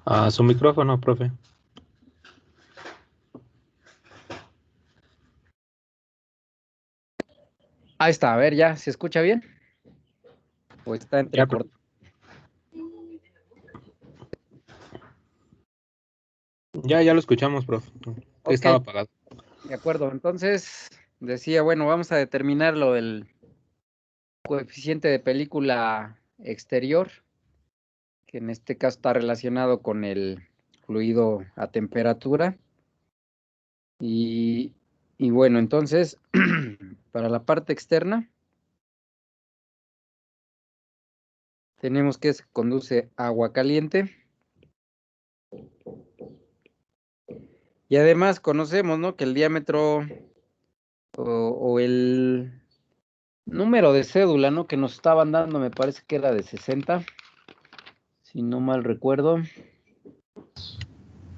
A su micrófono, profe. Ahí está, a ver, ¿ya se escucha bien? ¿O está entrecortado? Ya lo escuchamos, profe. Ok, Estaba apagado. de acuerdo. Entonces, decía, bueno, vamos a determinar lo del coeficiente de película exterior, que en este caso está relacionado con el fluido a temperatura. Y bueno, entonces, para la parte externa, tenemos que se conduce agua caliente. Y además conocemos, ¿no?, que el diámetro o el número de cédula, ¿no?, que nos estaban dando, me parece que era de 60, si no mal recuerdo.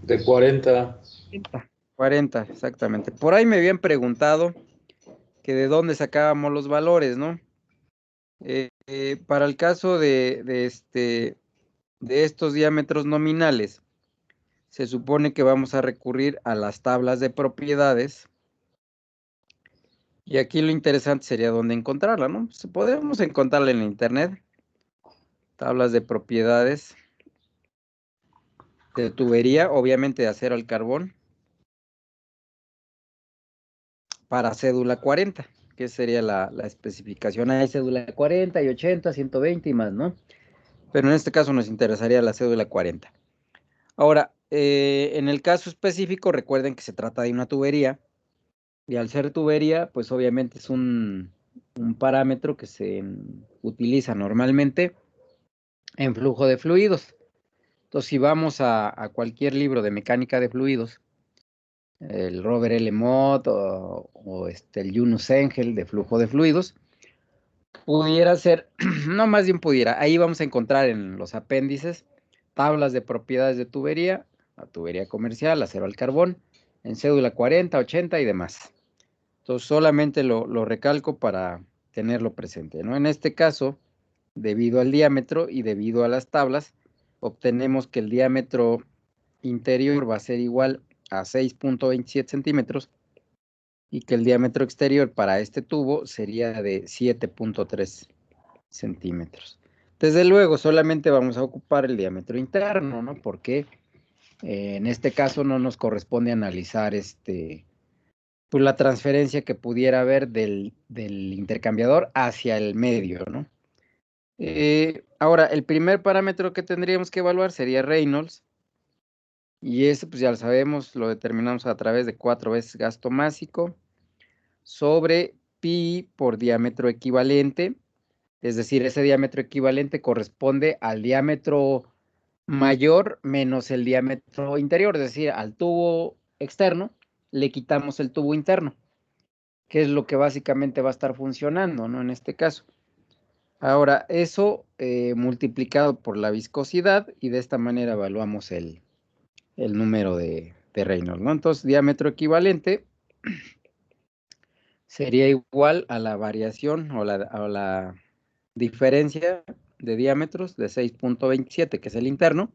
De 40. 40, exactamente. Por ahí me habían preguntado que de dónde sacábamos los valores, ¿no? Para el caso de estos diámetros nominales, se supone que vamos a recurrir a las tablas de propiedades. Y aquí lo interesante sería dónde encontrarla, ¿no? Pues podemos encontrarla en la internet. Tablas de propiedades de tubería, obviamente de acero al carbón, para cédula 40, que sería la especificación. Hay cédula 40 y 80, 120 y más, ¿no? Pero en este caso nos interesaría la cédula 40. Ahora, en el caso específico, recuerden que se trata de una tubería, y al ser tubería, pues obviamente es un parámetro que se utiliza normalmente en flujo de fluidos. Entonces, si vamos a cualquier libro de mecánica de fluidos, el Robert L. Mott o el Yunus Engel de flujo de fluidos, pudiera ser, no, más bien pudiera, ahí vamos a encontrar en los apéndices tablas de propiedades de tubería, la tubería comercial, acero al carbón, en cédula 40, 80 y demás. Entonces solamente lo recalco para tenerlo presente, ¿no? En este caso, debido al diámetro y debido a las tablas, obtenemos que el diámetro interior va a ser igual a 6.27 centímetros y que el diámetro exterior para este tubo sería de 7.3 centímetros. Desde luego, solamente vamos a ocupar el diámetro interno, ¿no? Porque en este caso no nos corresponde analizar pues la transferencia que pudiera haber del intercambiador hacia el medio, ¿no? Ahora, el primer parámetro que tendríamos que evaluar sería Reynolds, y ese, pues ya lo sabemos, lo determinamos a través de 4 veces gasto másico sobre pi por diámetro equivalente, es decir, ese diámetro equivalente corresponde al diámetro mayor menos el diámetro interior, es decir, al tubo externo le quitamos el tubo interno, que es lo que básicamente va a estar funcionando, ¿no? En este caso. Ahora, eso multiplicado por la viscosidad, y de esta manera evaluamos el el número de Reynolds, ¿no? Entonces, diámetro equivalente sería igual a la variación o la diferencia de diámetros de 6.27, que es el interno,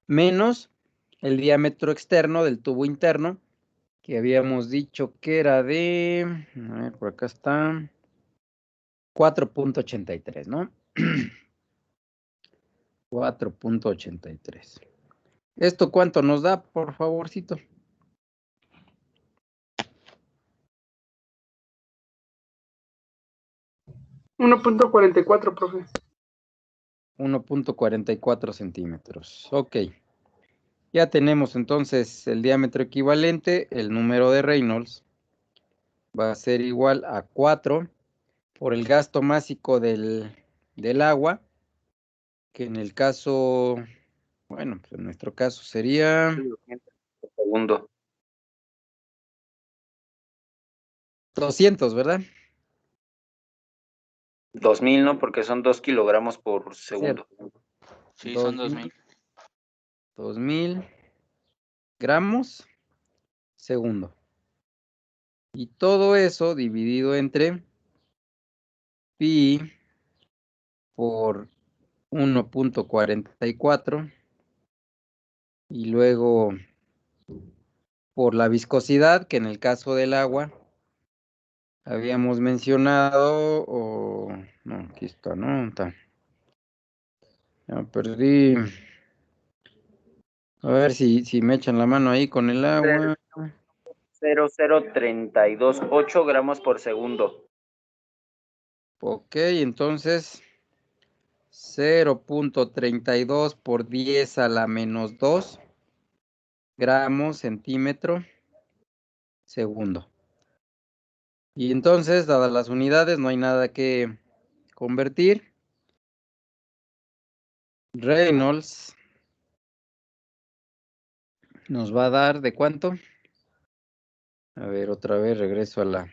menos el diámetro externo del tubo interno, que habíamos dicho que era de, a ver, por acá está, 4.83, ¿no? 4.83. ¿Esto cuánto nos da, por favorcito? 1.44, profe. 1.44 centímetros. Ok. Ya tenemos entonces el diámetro equivalente, el número de Reynolds va a ser igual a 4 por el gasto másico del agua, que en el caso, bueno, pues en nuestro caso sería 200 por segundo. 200, ¿verdad? 2000, ¿no? Porque son 2 kilogramos por segundo. Sí, son 2000. 2000 gramos segundo. Y todo eso dividido entre pi por 1.44 y luego por la viscosidad, que en el caso del agua habíamos mencionado, o no, aquí está, ¿no? Ya perdí. A ver si me echan la mano ahí con el agua. 0.0328 gramos por segundo. Ok, entonces 0.32 por 10 a la menos 2 gramos centímetro segundo. Y entonces, dadas las unidades, no hay nada que convertir. Reynolds nos va a dar ¿de cuánto? A ver, otra vez regreso a la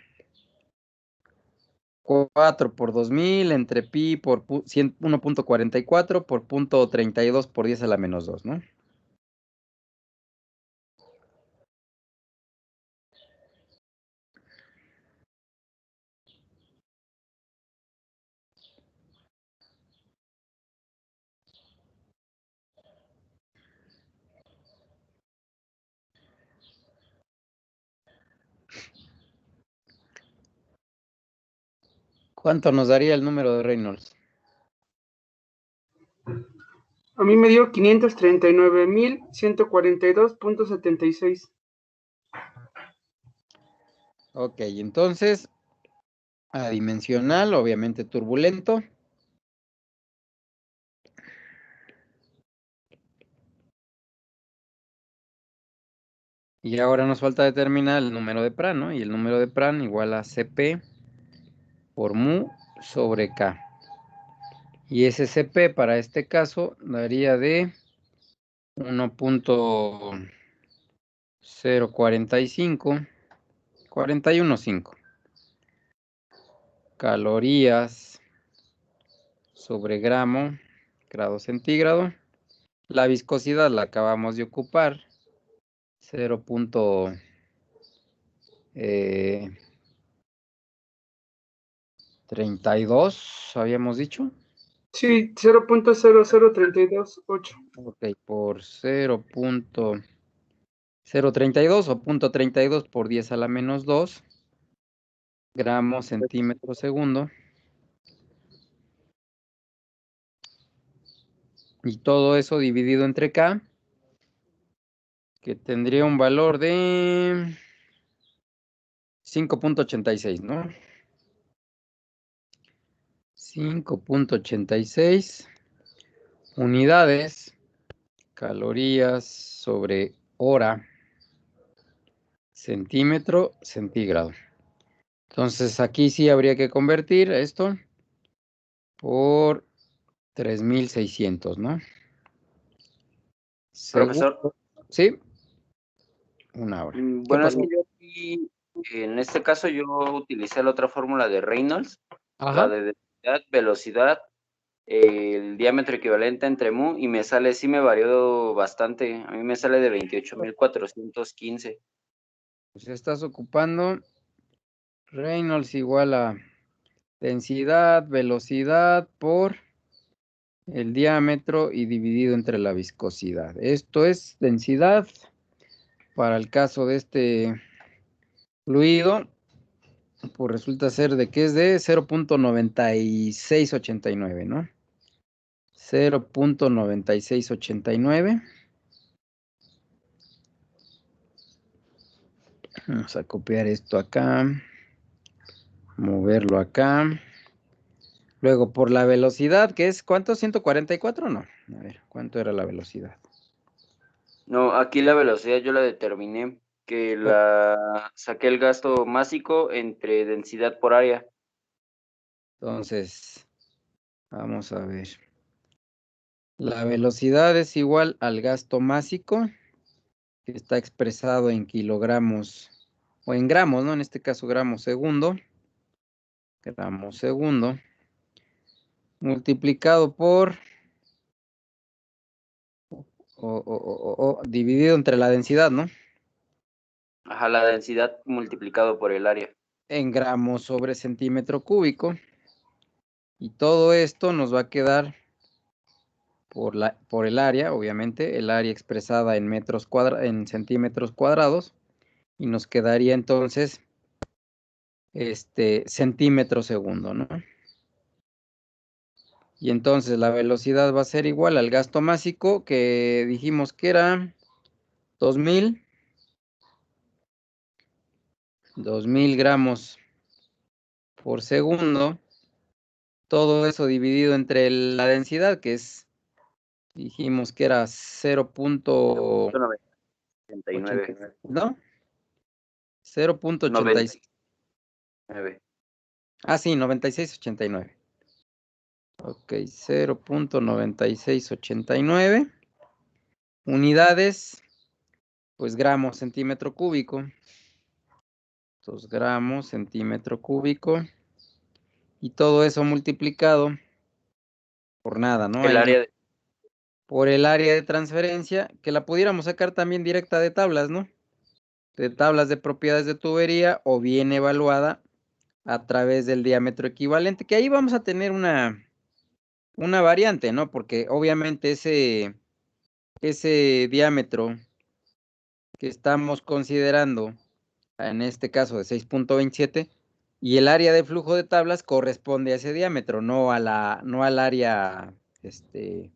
4 por 2000 entre pi por 1.44 por 0.32 por 10 a la menos 2, ¿no? ¿Cuánto nos daría el número de Reynolds? A mí me dio 539.142.76. Ok, entonces, adimensional, obviamente turbulento. Y ahora nos falta determinar el número de Pran, ¿no? Y el número de Pran igual a Cp por mu sobre K. Y ese Cp para este caso daría de 1.045, 41.5 calorías sobre gramo, grado centígrado. La viscosidad la acabamos de ocupar, 0.32, habíamos dicho. Sí, 0.00328. Ok, por 0.032 o 0.32 por 10 a la menos 2 gramos centímetro segundo. Y todo eso dividido entre K, que tendría un valor de 5.86, ¿no? 5.86 unidades, calorías sobre hora, centímetro, centígrado. Entonces aquí sí habría que convertir esto por 3.600, ¿no? Profesor. Sí. Una hora. Bueno, es que yo aquí, en este caso, yo utilicé la otra fórmula de Reynolds, Ajá. la de densidad, velocidad el diámetro equivalente entre mu y me sale, sí me varió bastante. A mí me sale de 28.415. Pues estás ocupando Reynolds igual a densidad, velocidad por el diámetro y dividido entre la viscosidad. Esto es densidad para el caso de este fluido, pues resulta ser de que es de 0.9689, ¿no? 0.9689. Vamos a copiar esto acá, moverlo acá. Luego por la velocidad, que es, ¿cuánto? ¿144? No. A ver, ¿cuánto era la velocidad? No, aquí la velocidad yo la determiné, que saqué el gasto másico entre densidad por área. Entonces, vamos a ver. La velocidad es igual al gasto másico, que está expresado en kilogramos o en gramos, ¿no? En este caso, gramos segundo, multiplicado por, dividido entre la densidad, ¿no? Ajá, la densidad multiplicado por el área. En gramos sobre centímetro cúbico. Y todo esto nos va a quedar por el área, obviamente, el área expresada en en centímetros cuadrados, y nos quedaría entonces centímetro segundo, ¿no? Y entonces la velocidad va a ser igual al gasto másico, que dijimos que era 2000 gramos por segundo. Todo eso dividido entre la densidad, que es, dijimos que era 0.89. ¿no? 0.86. 9. Ah, sí, 9689. Ok, 0.9689. Unidades, pues gramos centímetro cúbico. 2 gramos centímetro cúbico. Y todo eso multiplicado por nada, ¿no? El área Por el área de transferencia, que la pudiéramos sacar también directa de tablas, ¿no? De tablas de propiedades de tubería, o bien evaluada a través del diámetro equivalente, que ahí vamos a tener una variante, ¿no? Porque obviamente ese diámetro que estamos considerando, en este caso de 6.27, y el área de flujo de tablas corresponde a ese diámetro, no al área que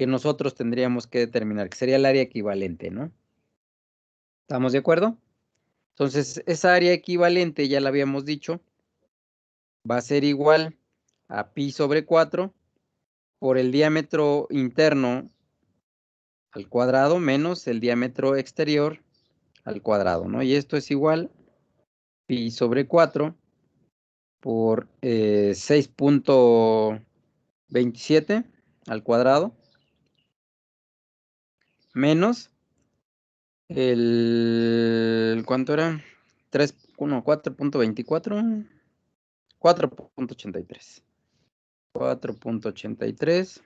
nosotros tendríamos que determinar, que sería el área equivalente, ¿no? ¿Estamos de acuerdo? Entonces, esa área equivalente, ya la habíamos dicho, va a ser igual a pi sobre 4 por el diámetro interno al cuadrado menos el diámetro exterior al cuadrado, ¿no? Y esto es igual pi sobre 4 por 6.27 al cuadrado menos ¿cuánto era? 4.24, 4.83. 4.83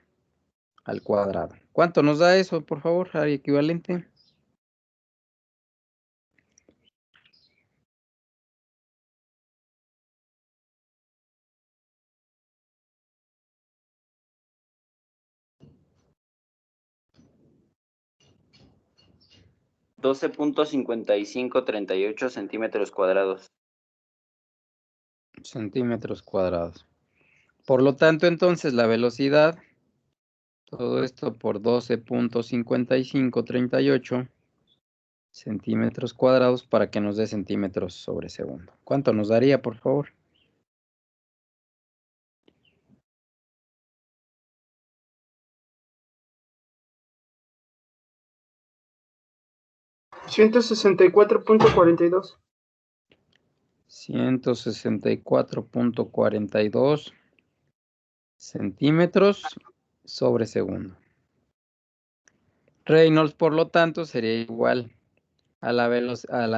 al cuadrado. ¿Cuánto nos da eso, por favor, área equivalente? de 12.5538 centímetros cuadrados. Centímetros cuadrados. Por lo tanto, entonces, la velocidad, todo esto por 12.5538 centímetros cuadrados para que nos dé centímetros sobre segundo. ¿Cuánto nos daría, por favor? $164.42. 164.42 centímetros sobre segundo. Reynolds, por lo tanto, sería igual a la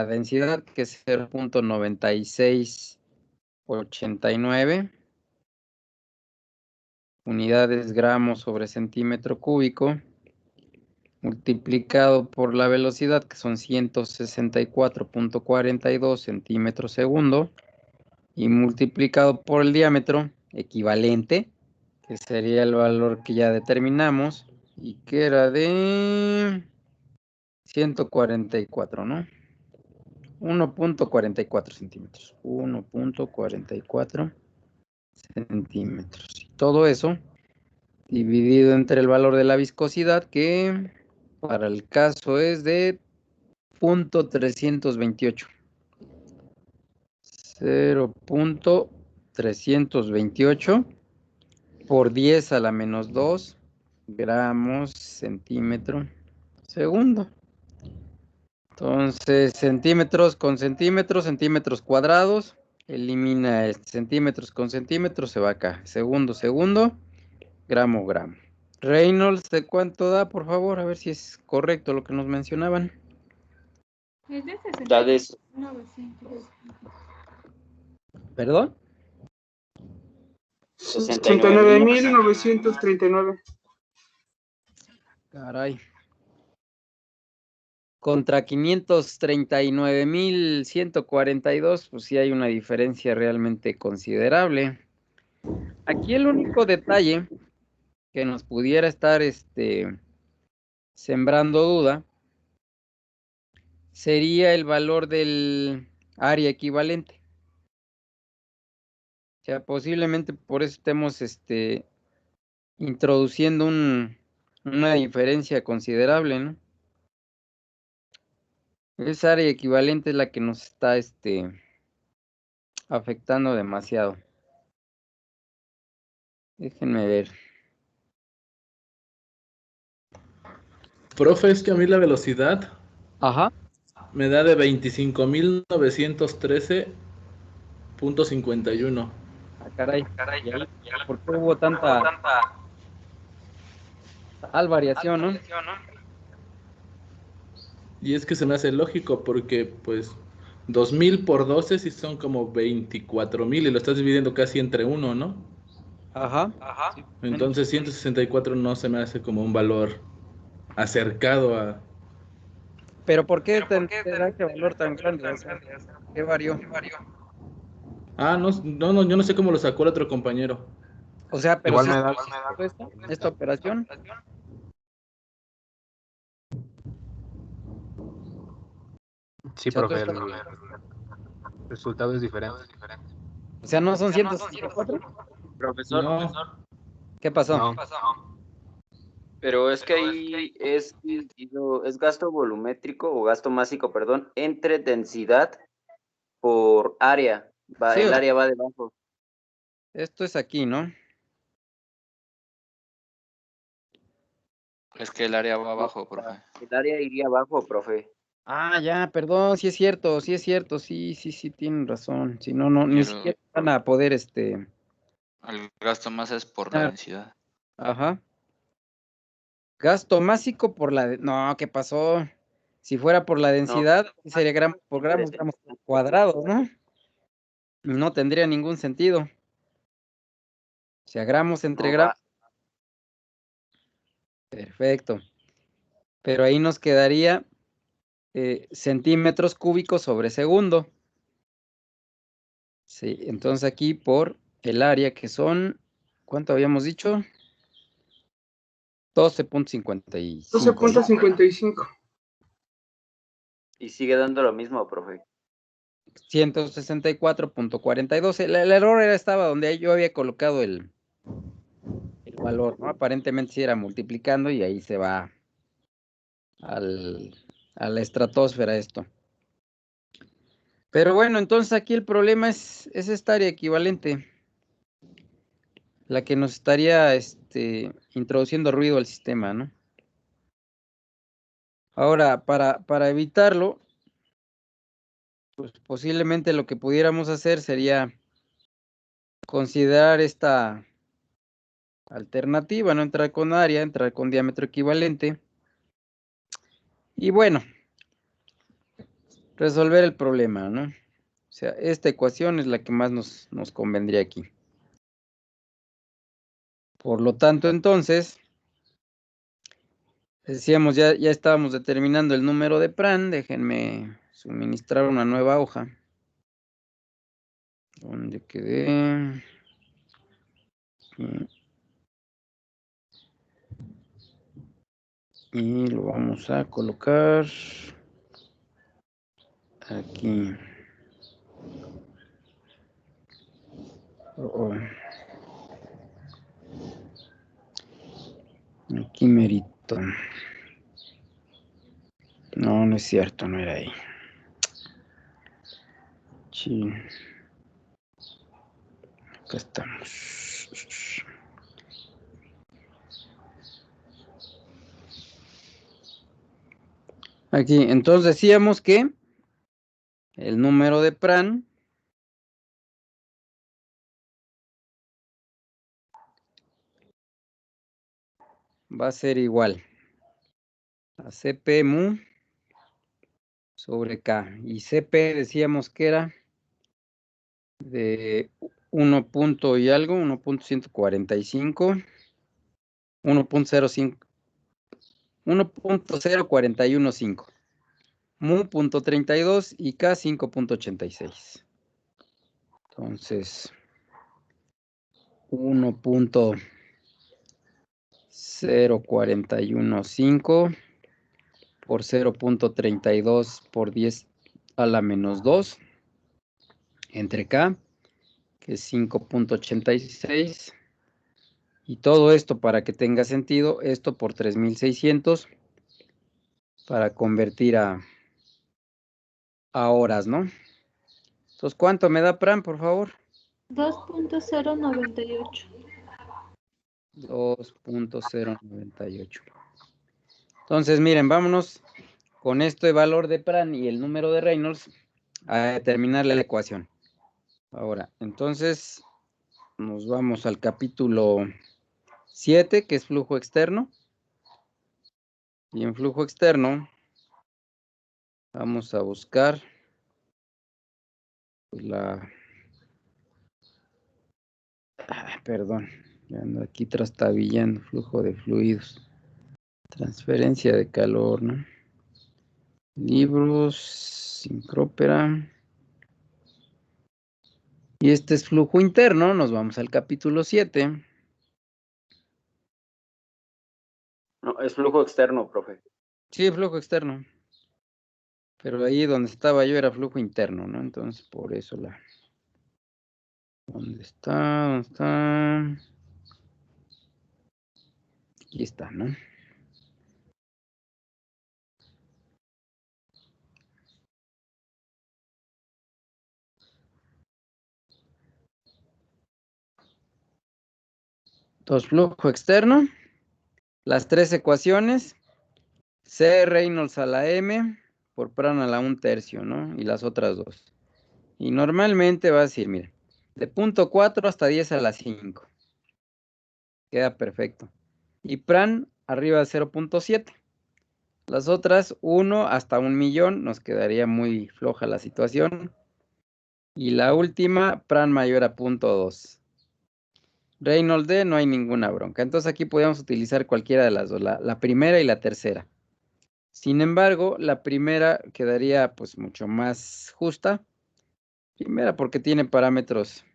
densidad, que es 0.9689, unidades gramos sobre centímetro cúbico, multiplicado por la velocidad, que son 164.42 centímetros segundo, y multiplicado por el diámetro equivalente, que sería el valor que ya determinamos, y que era de 144, ¿no? 1.44 centímetros. 1.44 centímetros. Y todo eso dividido entre el valor de la viscosidad, que para el caso es de 0.328. 0.328 por 10 a la menos 2 gramos centímetro segundo. Entonces, centímetros con centímetros, centímetros cuadrados, elimina centímetros con centímetros, se va acá. Segundo, segundo, gramo, gramo. Reynolds, ¿de cuánto da, por favor? A ver si es correcto lo que nos mencionaban. Es de Da de 900. ¿Perdón? 69.939. Caray. Contra 539.142, pues sí hay una diferencia realmente considerable. Aquí el único detalle que nos pudiera estar sembrando duda sería el valor del área equivalente. O sea, posiblemente por eso estemos introduciendo una diferencia considerable, ¿no? Esa área equivalente es la que nos está afectando demasiado. Déjenme ver. Profe, es que a mí la velocidad Ajá. me da de 25.913.51. Ah, caray. ¿Y ahí por qué hubo tanta tal variación, no? Y es que se me hace lógico porque, pues, 2000 por 12 sí son como 24.000 y lo estás dividiendo casi entre uno, ¿no? Ajá. Sí, Entonces 164 no se me hace como un valor acercado a... pero ¿por qué tendrá ese valor tan grande? O sea, ¿qué varió? Ah, no, yo no sé cómo lo sacó el otro compañero. O sea, pero Igual sí me está da. correcto esta operación. Sí, O sea, profe, el resultado es diferente. o sea, ¿no son 164? profesor, No, ¿Qué pasó? No, pero es que ahí es gasto volumétrico o gasto másico, perdón, entre densidad por área. Sí, El área va debajo. esto es aquí, ¿no? Es que el área va No, abajo, profe. el área iría abajo, profe. Ah, ya, perdón, sí es cierto, sí, tienen razón. Si no, Y ni siquiera van a poder, el gasto más es por la Ah. densidad. Ajá. Gasto másico por no, ¿qué pasó? Si fuera por la densidad, sería gramos por gramos cuadrados, ¿no? No tendría ningún sentido. O sea, gramos entre No, gramos. Perfecto. Pero ahí nos quedaría centímetros cúbicos sobre segundo. Sí, entonces aquí por el área que son, ¿cuánto habíamos dicho? 12.55. 12.55. y sigue dando lo mismo, profe. 164.42. El error estaba donde yo había colocado el valor, ¿no? Aparentemente sí era multiplicando y ahí se va a la estratosfera esto. Pero bueno, entonces aquí el problema es esta área equivalente, la que nos estaría introduciendo ruido al sistema, ¿no? Ahora, para evitarlo, pues posiblemente lo que pudiéramos hacer sería considerar esta alternativa, no entrar con área, entrar con diámetro equivalente. Y bueno, resolver el problema, ¿no? O sea, esta ecuación es la que más nos convendría aquí. Por lo tanto, entonces, decíamos, ya estábamos determinando el número de Pran. Déjenme suministrar una nueva hoja. ¿Dónde quedé? Aquí. Y lo vamos a colocar aquí. Oh. Aquí merito. No, no es cierto, no era ahí. Sí. Acá estamos. Aquí, entonces decíamos que el número de Pran va a ser igual a CP mu sobre K. Y CP decíamos que era de 1 punto y algo, 1.145, 1.05, 1.0415, mu punto 32 y K 5.86. Entonces, 1.0415 por 0.32 por 10 a la menos 2 entre K, que es 5.86. Y todo esto, para que tenga sentido, esto por 3600 para convertir a horas, ¿no? Entonces, ¿cuánto me da Pran, por favor? 2.098. 2.098. Entonces, miren, vámonos con esto de valor de Pran y el número de Reynolds a determinar la ecuación. Ahora, entonces, nos vamos al capítulo 7, que es flujo externo. Y en flujo externo vamos a buscar pues, perdón, ya ando aquí trastabillando, flujo de fluidos. Transferencia de calor, ¿no? Libros, sincrópera. Y este es flujo interno, nos vamos al capítulo 7. No, es flujo externo, profe. Sí, flujo externo. Pero ahí donde estaba yo era flujo interno, ¿no? Entonces, por eso ¿Dónde está? ¿Dónde está? Aquí está, ¿no? Entonces, flujo externo. Las tres ecuaciones. C Reynolds a la M por Pran a la 1/3, ¿no? Y las otras dos. Y normalmente va a decir, mira, de 0.4 hasta 10 a la 5. Queda perfecto. Y Pran arriba de 0.7. Las otras 1 hasta 1.000.000, nos quedaría muy floja la situación. Y la última, Pran mayor a 0.2. Reynolds D, no hay ninguna bronca. Entonces aquí podemos utilizar cualquiera de las dos, la primera y la tercera. Sin embargo, la primera quedaría pues mucho más justa. Primera porque tiene parámetros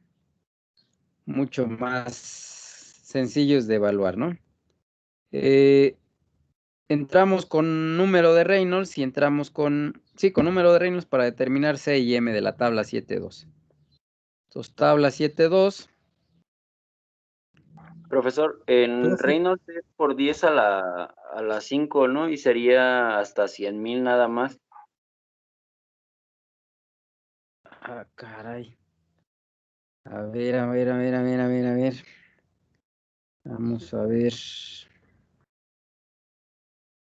mucho más sencillos de evaluar, ¿no? Entramos con número de Reynolds y entramos con número de Reynolds para determinar C y M de la tabla 7.2. Entonces, tabla 7.2. Profesor, en Reynolds es por 10 a la 5, ¿no? Y sería hasta 100,000 nada más. Ah, caray. A ver. Vamos a ver.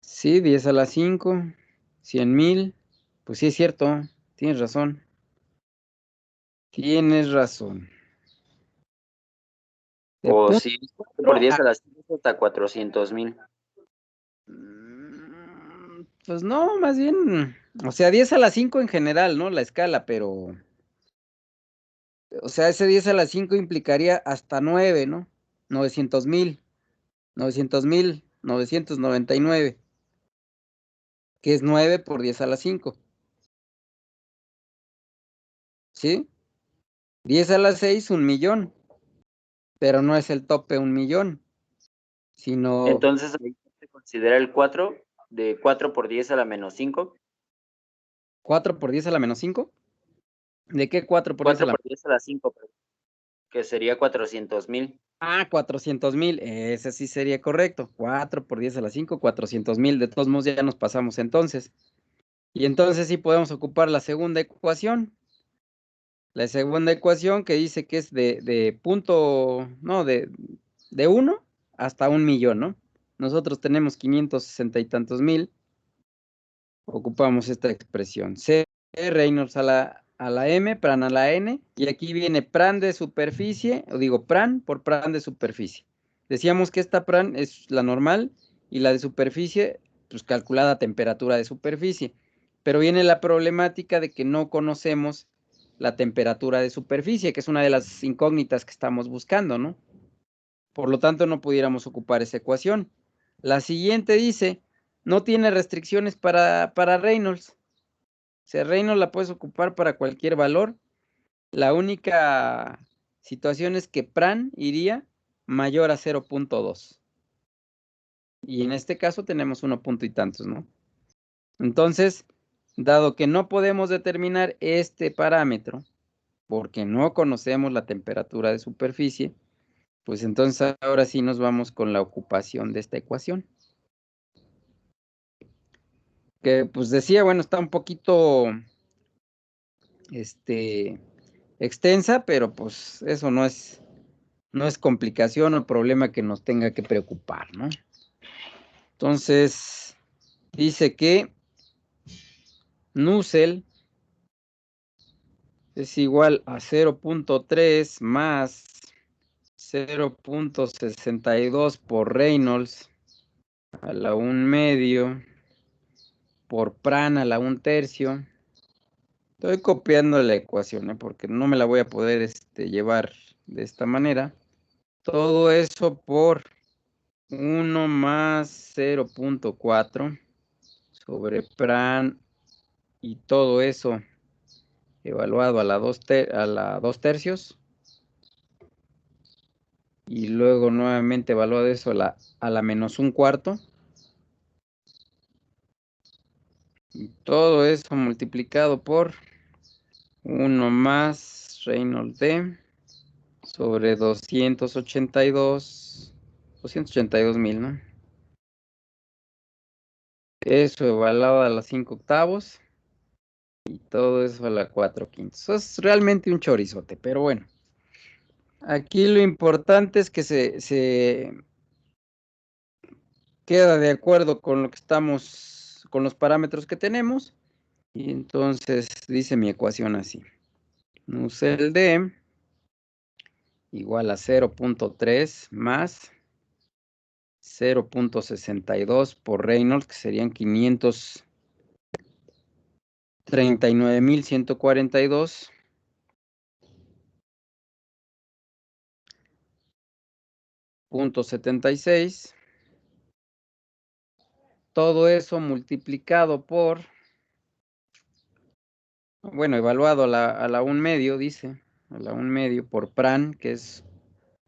Sí, 10 a la 5, 100,000. Pues sí es cierto, tienes razón. Tienes razón. De O punto si es por 10 a la 5 hasta 400,000. Pues no, más bien, o sea, 10 a la 5 en general, ¿no? La escala, pero, o sea, ese 10 a la 5 implicaría hasta 9, ¿no? 900,000, 999, que es 9 por 10 a la 5. ¿Sí? 10 a la 6, 1,000,000, pero no es el tope 1,000,000, sino Entonces, ahí se considera el 4, de 4 por 10 a la menos 5. 4 por 10 a la menos 5. ¿De qué 4 por 10 a 4 la por 10 a la 5, que sería 400,000. 400,000, ese sí sería correcto. 4 por 10 a la 5, 400,000. De todos modos, ya nos pasamos entonces. Y entonces sí podemos ocupar la segunda ecuación. La segunda ecuación que dice que es de 1 hasta 1,000,000, ¿no? Nosotros tenemos 560 y tantos mil. Ocupamos esta expresión. C Reynolds a la M, Pran a la N, y aquí viene Pran de superficie, o digo Pran por Pran de superficie. Decíamos que esta Pran es la normal y la de superficie, pues calculada a temperatura de superficie. Pero viene la problemática de que no conocemos la temperatura de superficie, que es una de las incógnitas que estamos buscando, ¿no? Por lo tanto, no pudiéramos ocupar esa ecuación. La siguiente dice, no tiene restricciones para Reynolds. O sea, Reynolds la puedes ocupar para cualquier valor. La única situación es que Pran iría mayor a 0.2. Y en este caso tenemos 1 punto y tantos, ¿no? Entonces, dado que no podemos determinar este parámetro, porque no conocemos la temperatura de superficie, pues entonces ahora sí nos vamos con la ocupación de esta ecuación. Que pues decía, bueno, está un poquito extensa, pero pues eso no es complicación o problema que nos tenga que preocupar, ¿no? Entonces, dice que Nusselt es igual a 0.3 más 0.62 por Reynolds a la 1/2 por Pran a la 1/3. Estoy copiando la ecuación, porque no me la voy a poder llevar de esta manera. Todo eso por 1 más 0.4 sobre Pran y todo eso evaluado a la 2/3. Y luego nuevamente evaluado eso a la menos 1/4. Y todo eso multiplicado por 1 más Reynolds D sobre 282,000, ¿no? Eso evaluado a las 5/8 y todo eso a la 4/5. Eso es realmente un chorizote, pero bueno. Aquí lo importante es que se queda de acuerdo con lo que estamos, con los parámetros que tenemos. Y entonces dice mi ecuación así. Nusselt D igual a 0.3 más 0.62 por Reynolds, que serían 539,142. .76. Todo eso multiplicado por, bueno, evaluado a la 1/2, dice, a la 1/2 por Pran, que es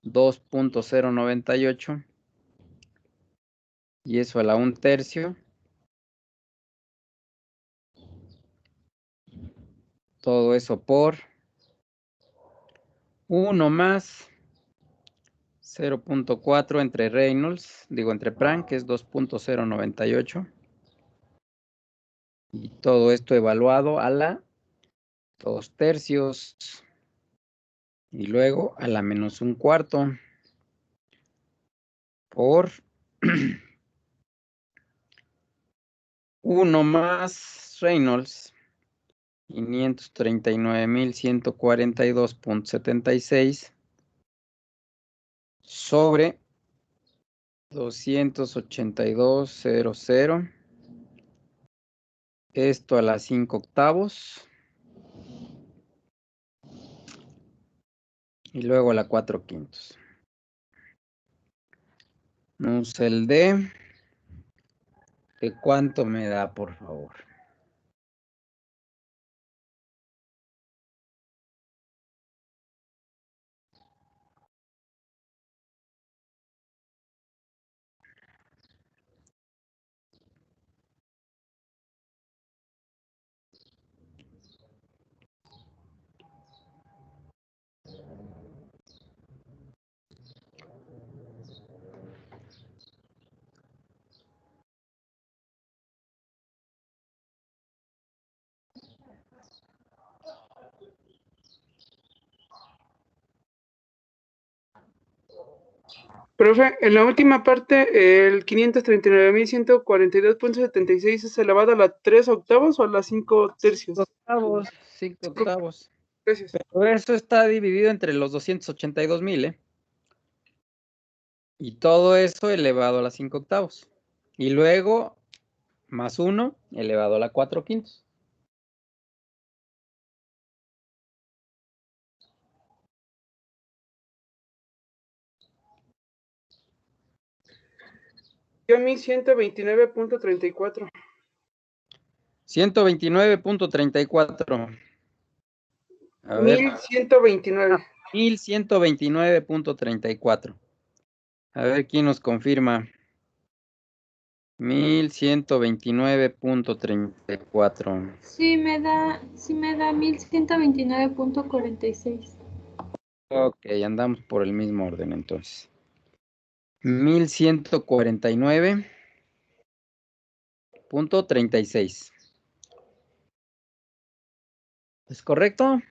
2.098, y eso a la 1/3. Todo eso por 1 más 0.4 entre Reynolds, entre Pran, que es 2.098. Y todo esto evaluado a la 2/3. Y luego a la menos 1/4 por 1 más Reynolds, 539,142.76 sobre 282,00. Esto a las 5/8. Y luego a la 4/5. Nusselt D. ¿De cuánto me da, por favor? Profe, en la última parte, el 539.142.76 es elevado a la 3 octavos o a la 5 tercios. 5 octavos. Gracias. Pero eso está dividido entre los 282,000, ¿eh? Y todo eso elevado a la 5 octavos. Y luego, más 1 elevado a la 4 quintos. Yo a mí 129.34. 129.34. A ver. 1129. 1129.34. A ver quién nos confirma. 1129.34. Sí me da 1129.46. Ok, andamos por el mismo orden entonces. 1149.36. ¿Es correcto?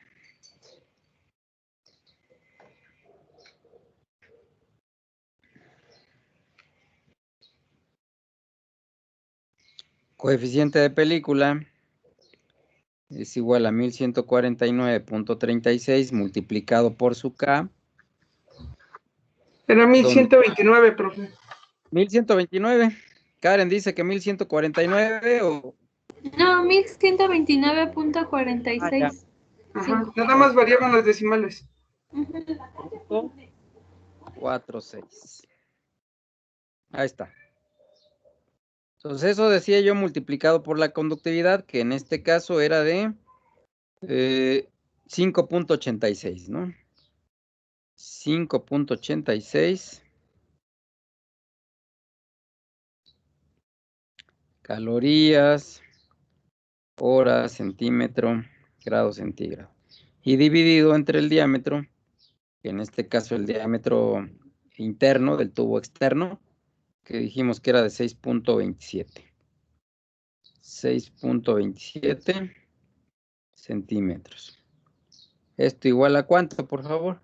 Coeficiente de película es igual a 1149.36 multiplicado por su K. Era 1129, profe. 1129. Karen dice que 1149 o... No, 1129.46. Ajá. Nada más variaban las decimales. 46. Ahí está. Entonces eso decía yo multiplicado por la conductividad, que en este caso era de 5.86, ¿no? 5.86 calorías, horas, centímetro, grado centígrado. Y dividido entre el diámetro, que en este caso el diámetro interno del tubo externo, que dijimos que era de 6.27. 6.27 centímetros. ¿Esto igual a cuánto, por favor?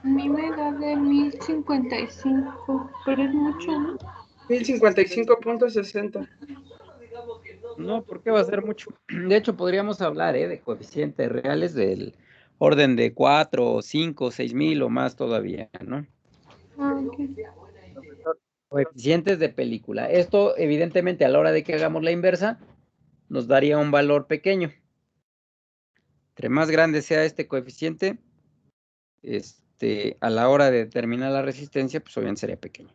A mí me da de 1055, pero es mucho, ¿no? 1055.60. No, ¿por qué va a ser mucho? De hecho, podríamos hablar de coeficientes reales del orden de 4, 5, 6,000 o más todavía, ¿no? Ah, ok. Coeficientes de película. Esto, evidentemente, a la hora de que hagamos la inversa, nos daría un valor pequeño. Entre más grande sea este coeficiente, a la hora de determinar la resistencia, pues obviamente sería pequeño.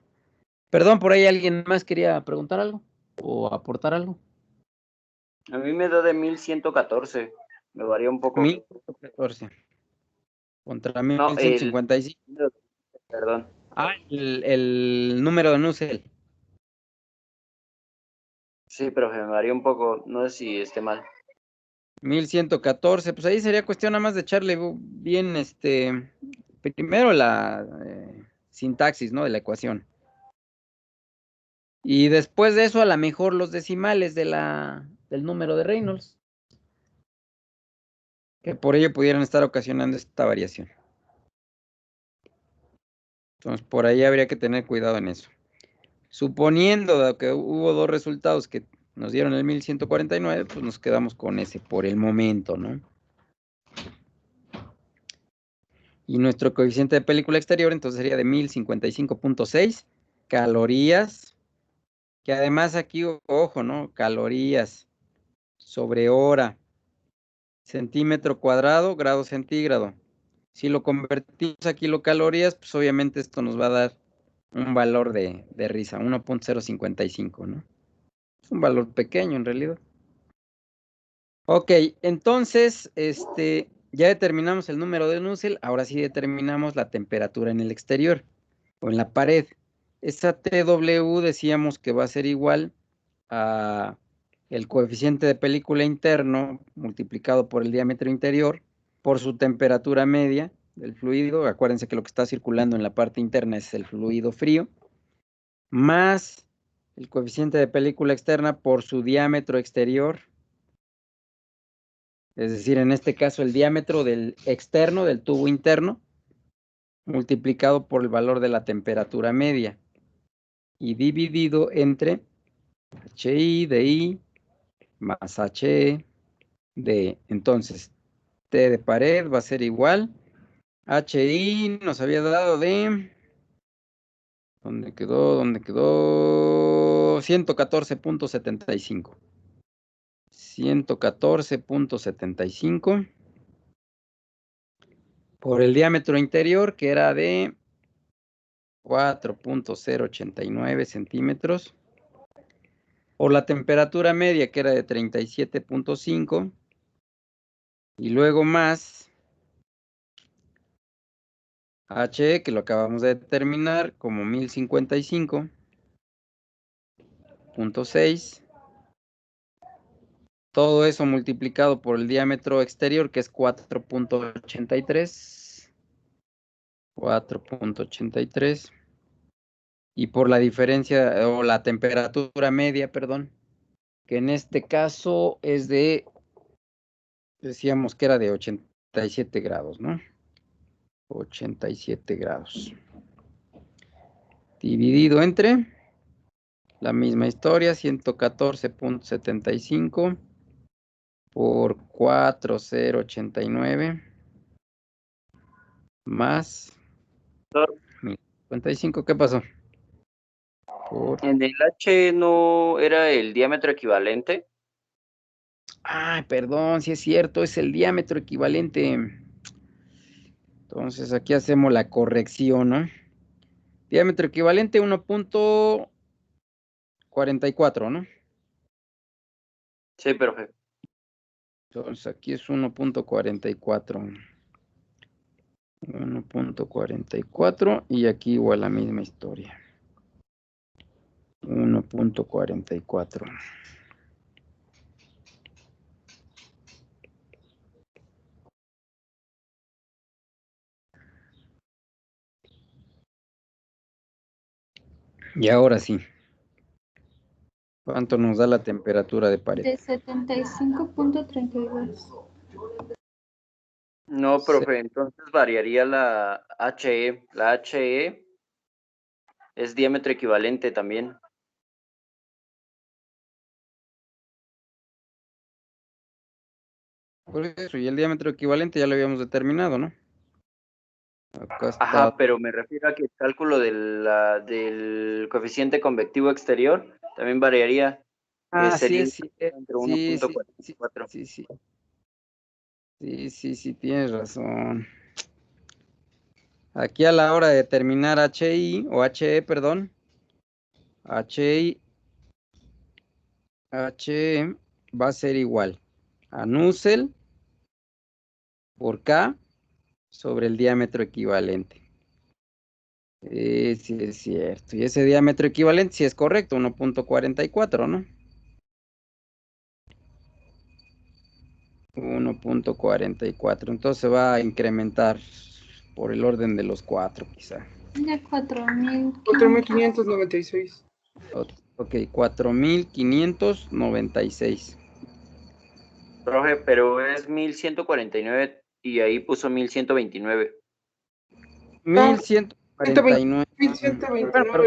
Perdón, por ahí alguien más quería preguntar algo o aportar algo. A mí me da de 1114. Me varía un poco. 1114 contra No, 1155. perdón. Ah, el número de Nusselt. Sí, profe, me varía un poco. No sé si esté mal. 1114, pues ahí sería cuestión nada más de echarle bien, primero la sintaxis, ¿no? De la ecuación. Y después de eso, a lo mejor los decimales del número de Reynolds, que por ello pudieran estar ocasionando esta variación. Entonces, por ahí habría que tener cuidado en eso. Suponiendo que hubo dos resultados que nos dieron el 1149, pues nos quedamos con ese por el momento, ¿no? Y nuestro coeficiente de película exterior entonces sería de 1055.6 calorías, que además aquí, ojo, ¿no? Calorías sobre hora, centímetro cuadrado, grado centígrado. Si lo convertimos a kilocalorías, pues obviamente esto nos va a dar un valor de risa, 1.055, ¿no? Es un valor pequeño en realidad. Ok, entonces, ya determinamos el número de Nusselt, ahora sí determinamos la temperatura en el exterior o en la pared. Esa TW decíamos que va a ser igual a el coeficiente de película interno multiplicado por el diámetro interior por su temperatura media del fluido. Acuérdense que lo que está circulando en la parte interna es el fluido frío, más el coeficiente de película externa por su diámetro exterior. Es decir, en este caso el diámetro del externo, del tubo interno, multiplicado por el valor de la temperatura media y dividido entre HI de I más HE de. Entonces, T de pared va a ser igual. HI nos había dado de. ¿Dónde quedó? ¿Dónde quedó? 114.75. 114.75 por el diámetro interior, que era de 4.089 centímetros, por la temperatura media, que era de 37.5, y luego más H, que lo acabamos de determinar como 1055.6. Todo eso multiplicado por el diámetro exterior, que es 4.83. 4.83. Y por la diferencia, o la temperatura media, perdón, que en este caso es de, decíamos que era de 87 grados, ¿no? 87 grados. Dividido entre la misma historia, 114.75 por 4.089 más 1055. ¿Qué pasó? En el H no era el diámetro equivalente. Ah, perdón, sí es cierto, es el diámetro equivalente. Entonces aquí hacemos la corrección, ¿no? Diámetro equivalente 1.44, ¿no? Sí, perfecto. Entonces aquí es 1.44. 1.44 y aquí igual la misma historia. 1.44. Y ahora sí. ¿Cuánto nos da la temperatura de pared? De 75.32. No, profe, entonces variaría la HE. La HE es diámetro equivalente también. Por eso, y el diámetro equivalente ya lo habíamos determinado, ¿no? Acá está. Ajá, pero me refiero a que el cálculo del coeficiente convectivo exterior también variaría. Sería entre Sí, 1.44. sí, tienes razón. Aquí a la hora de determinar HI o HE, perdón, HE va a ser igual a Nusselt por K sobre el diámetro equivalente. Sí es cierto. Y ese diámetro equivalente sí es correcto, 1.44, ¿no? 1.44. Entonces va a incrementar por el orden de los 4, quizá. De 4.000. 4.596. Ok, 4.596. Profe, pero es 1149 y ahí puso 1129. 1149. 1.129. Bueno, pero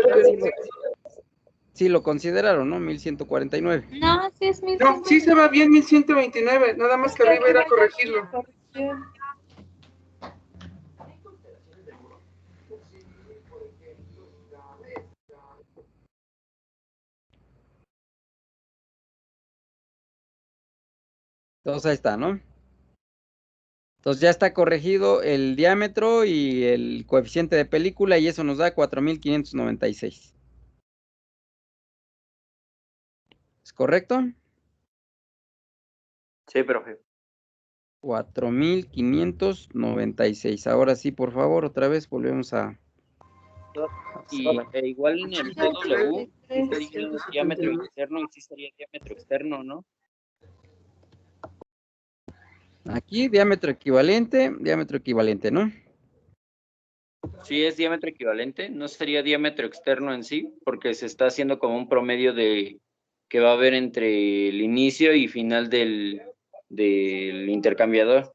sí lo consideraron, ¿no? 1149. No, sí es No, sí se va bien 1.129. Nada más que arriba era corregirlo. corrección. Entonces ahí está, ¿no? Entonces ya está corregido el diámetro y el coeficiente de película y eso nos da 4.596. ¿Es correcto? Sí, profe. 4.596. Ahora sí, por favor, otra vez volvemos a... Y igual en el TW sí sería diámetro interno y sí sería diámetro externo, ¿no? Aquí diámetro equivalente, ¿no? Sí es diámetro equivalente, no sería diámetro externo en sí, porque se está haciendo como un promedio de que va a haber entre el inicio y final del intercambiador.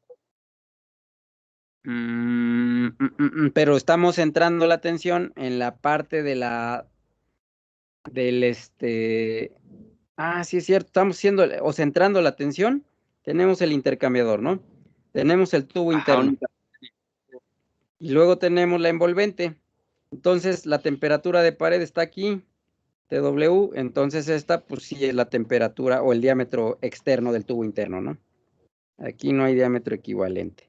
Pero estamos centrando la atención en la parte de sí es cierto, estamos centrando la atención, tenemos el intercambiador, ¿no? Tenemos el tubo interno. Y luego tenemos la envolvente. Entonces, la temperatura de pared está aquí, TW, entonces esta, pues sí es la temperatura o el diámetro externo del tubo interno, ¿no? Aquí no hay diámetro equivalente.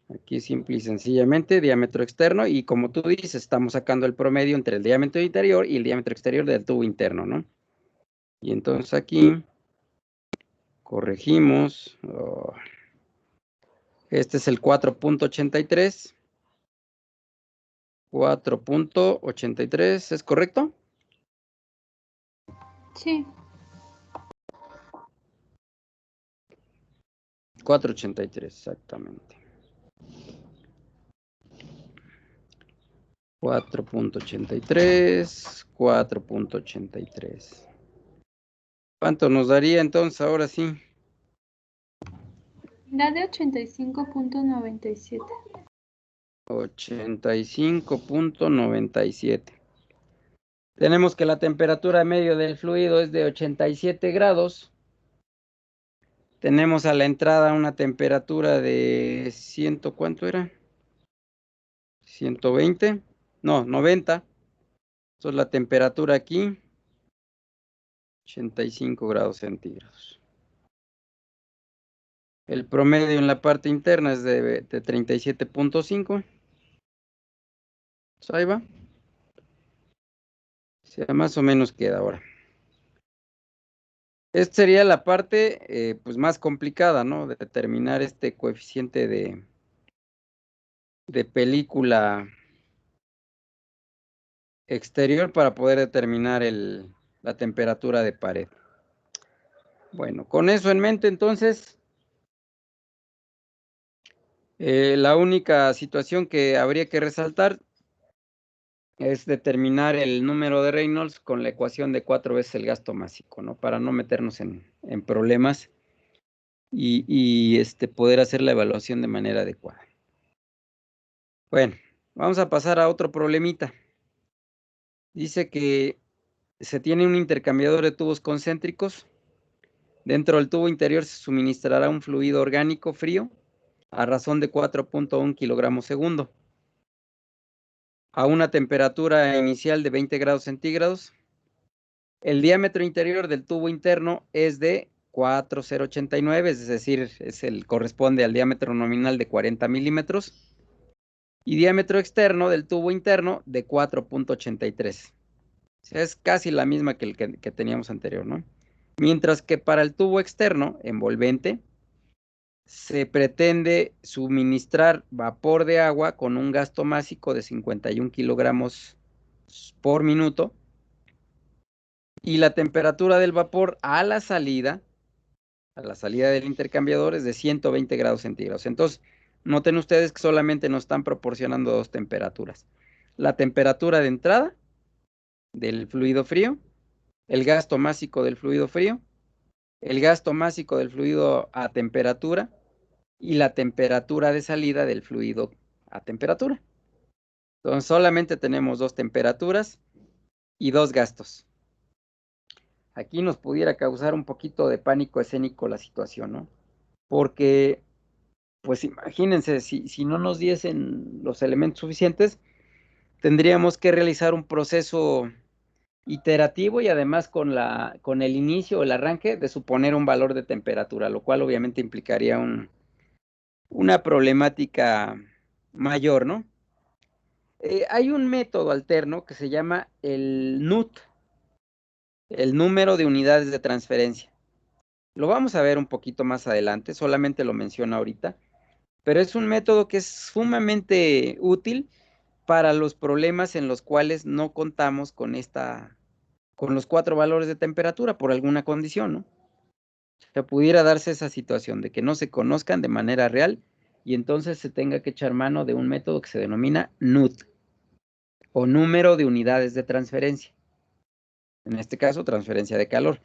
Aquí simple y sencillamente diámetro externo y como tú dices, estamos sacando el promedio entre el diámetro interior y el diámetro exterior del tubo interno, ¿no? Y entonces aquí corregimos. Este es el 4.83. 4.83, ¿es correcto? Sí. 4.83, exactamente. 4.83, 4.83. ¿Cuánto nos daría entonces ahora sí? Da de 85.97. 85.97. Tenemos que la temperatura medio del fluido es de 87 grados. Tenemos a la entrada una temperatura de ¿cuánto era? 120, no, 90. Entonces la temperatura aquí, 85 grados centígrados. El promedio en la parte interna es de 37.5. Ahí va. O sea, más o menos queda ahora. Esta sería la parte pues más complicada, ¿no? De determinar este coeficiente de película exterior para poder determinar la temperatura de pared. Bueno, con eso en mente entonces, la única situación que habría que resaltar es determinar el número de Reynolds con la ecuación de 4 veces el gasto másico, ¿no? Para no meternos en problemas y poder hacer la evaluación de manera adecuada. Bueno, vamos a pasar a otro problemita. Dice que se tiene un intercambiador de tubos concéntricos. Dentro del tubo interior se suministrará un fluido orgánico frío a razón de 4.1 kilogramos segundo a una temperatura inicial de 20 grados centígrados. El diámetro interior del tubo interno es de 4,089, es decir, corresponde al diámetro nominal de 40 milímetros. Y diámetro externo del tubo interno de 4.83. O sea, es casi la misma que el que teníamos anterior, ¿no? Mientras que para el tubo externo, envolvente, se pretende suministrar vapor de agua con un gasto másico de 51 kilogramos por minuto y la temperatura del vapor a la salida del intercambiador es de 120 grados centígrados. Entonces, noten ustedes que solamente nos están proporcionando dos temperaturas. La temperatura de entrada del fluido frío, el gasto másico del fluido frío, el gasto másico del fluido a temperatura y la temperatura de salida del fluido a temperatura. Entonces solamente tenemos dos temperaturas y dos gastos. Aquí nos pudiera causar un poquito de pánico escénico la situación, ¿no? Porque, pues imagínense, si no nos diesen los elementos suficientes, tendríamos que realizar un proceso iterativo y además con el inicio o el arranque de suponer un valor de temperatura, lo cual obviamente implicaría un una problemática mayor, ¿no? Hay un método alterno que se llama el NUT, el número de unidades de transferencia. Lo vamos a ver un poquito más adelante, solamente lo menciono ahorita, pero es un método que es sumamente útil para los problemas en los cuales no contamos con los 4 valores de temperatura por alguna condición, ¿no? O sea, pudiera darse esa situación de que no se conozcan de manera real y entonces se tenga que echar mano de un método que se denomina NUT, o número de unidades de transferencia. En este caso, transferencia de calor.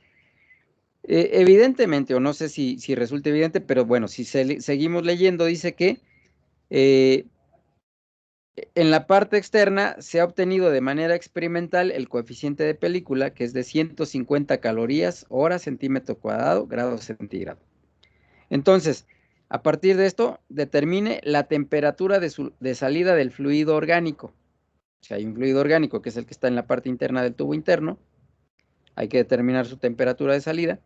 Evidentemente, o no sé si resulta evidente, pero bueno, si seguimos leyendo, dice que en la parte externa se ha obtenido de manera experimental el coeficiente de película, que es de 150 calorías hora centímetro cuadrado grado centígrado. Entonces, a partir de esto, determine la temperatura de salida del fluido orgánico. Si hay un fluido orgánico, que es el que está en la parte interna del tubo interno, hay que determinar su temperatura de salida.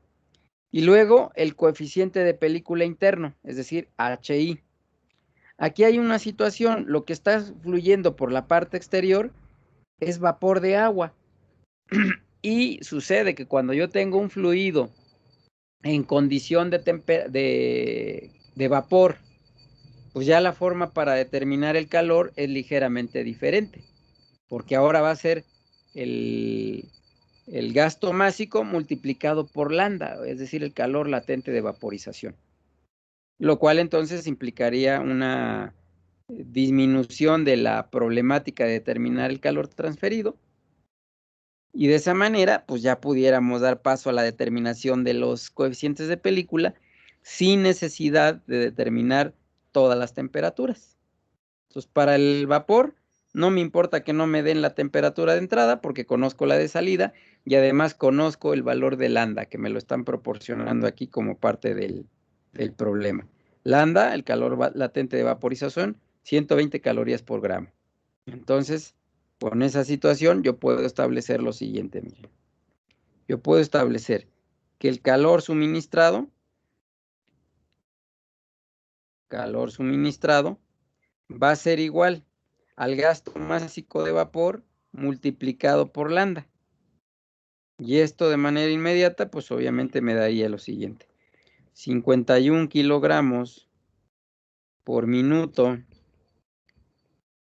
Y luego el coeficiente de película interno, es decir, HI. Aquí hay una situación, lo que está fluyendo por la parte exterior es vapor de agua. Y sucede que cuando yo tengo un fluido en condición de vapor, pues ya la forma para determinar el calor es ligeramente diferente, porque ahora va a ser el gasto másico multiplicado por lambda, es decir, el calor latente de vaporización, lo cual entonces implicaría una disminución de la problemática de determinar el calor transferido, y de esa manera pues ya pudiéramos dar paso a la determinación de los coeficientes de película sin necesidad de determinar todas las temperaturas. Entonces, para el vapor no me importa que no me den la temperatura de entrada porque conozco la de salida y además conozco el valor de lambda que me lo están proporcionando aquí como parte del problema. Lambda, el calor latente de vaporización, 120 calorías por gramo. Entonces, con esa situación yo puedo establecer lo siguiente. Miren. Yo puedo establecer que el calor suministrado va a ser igual al gasto másico de vapor multiplicado por lambda. Y esto de manera inmediata, pues obviamente me daría lo siguiente. 51 kilogramos por minuto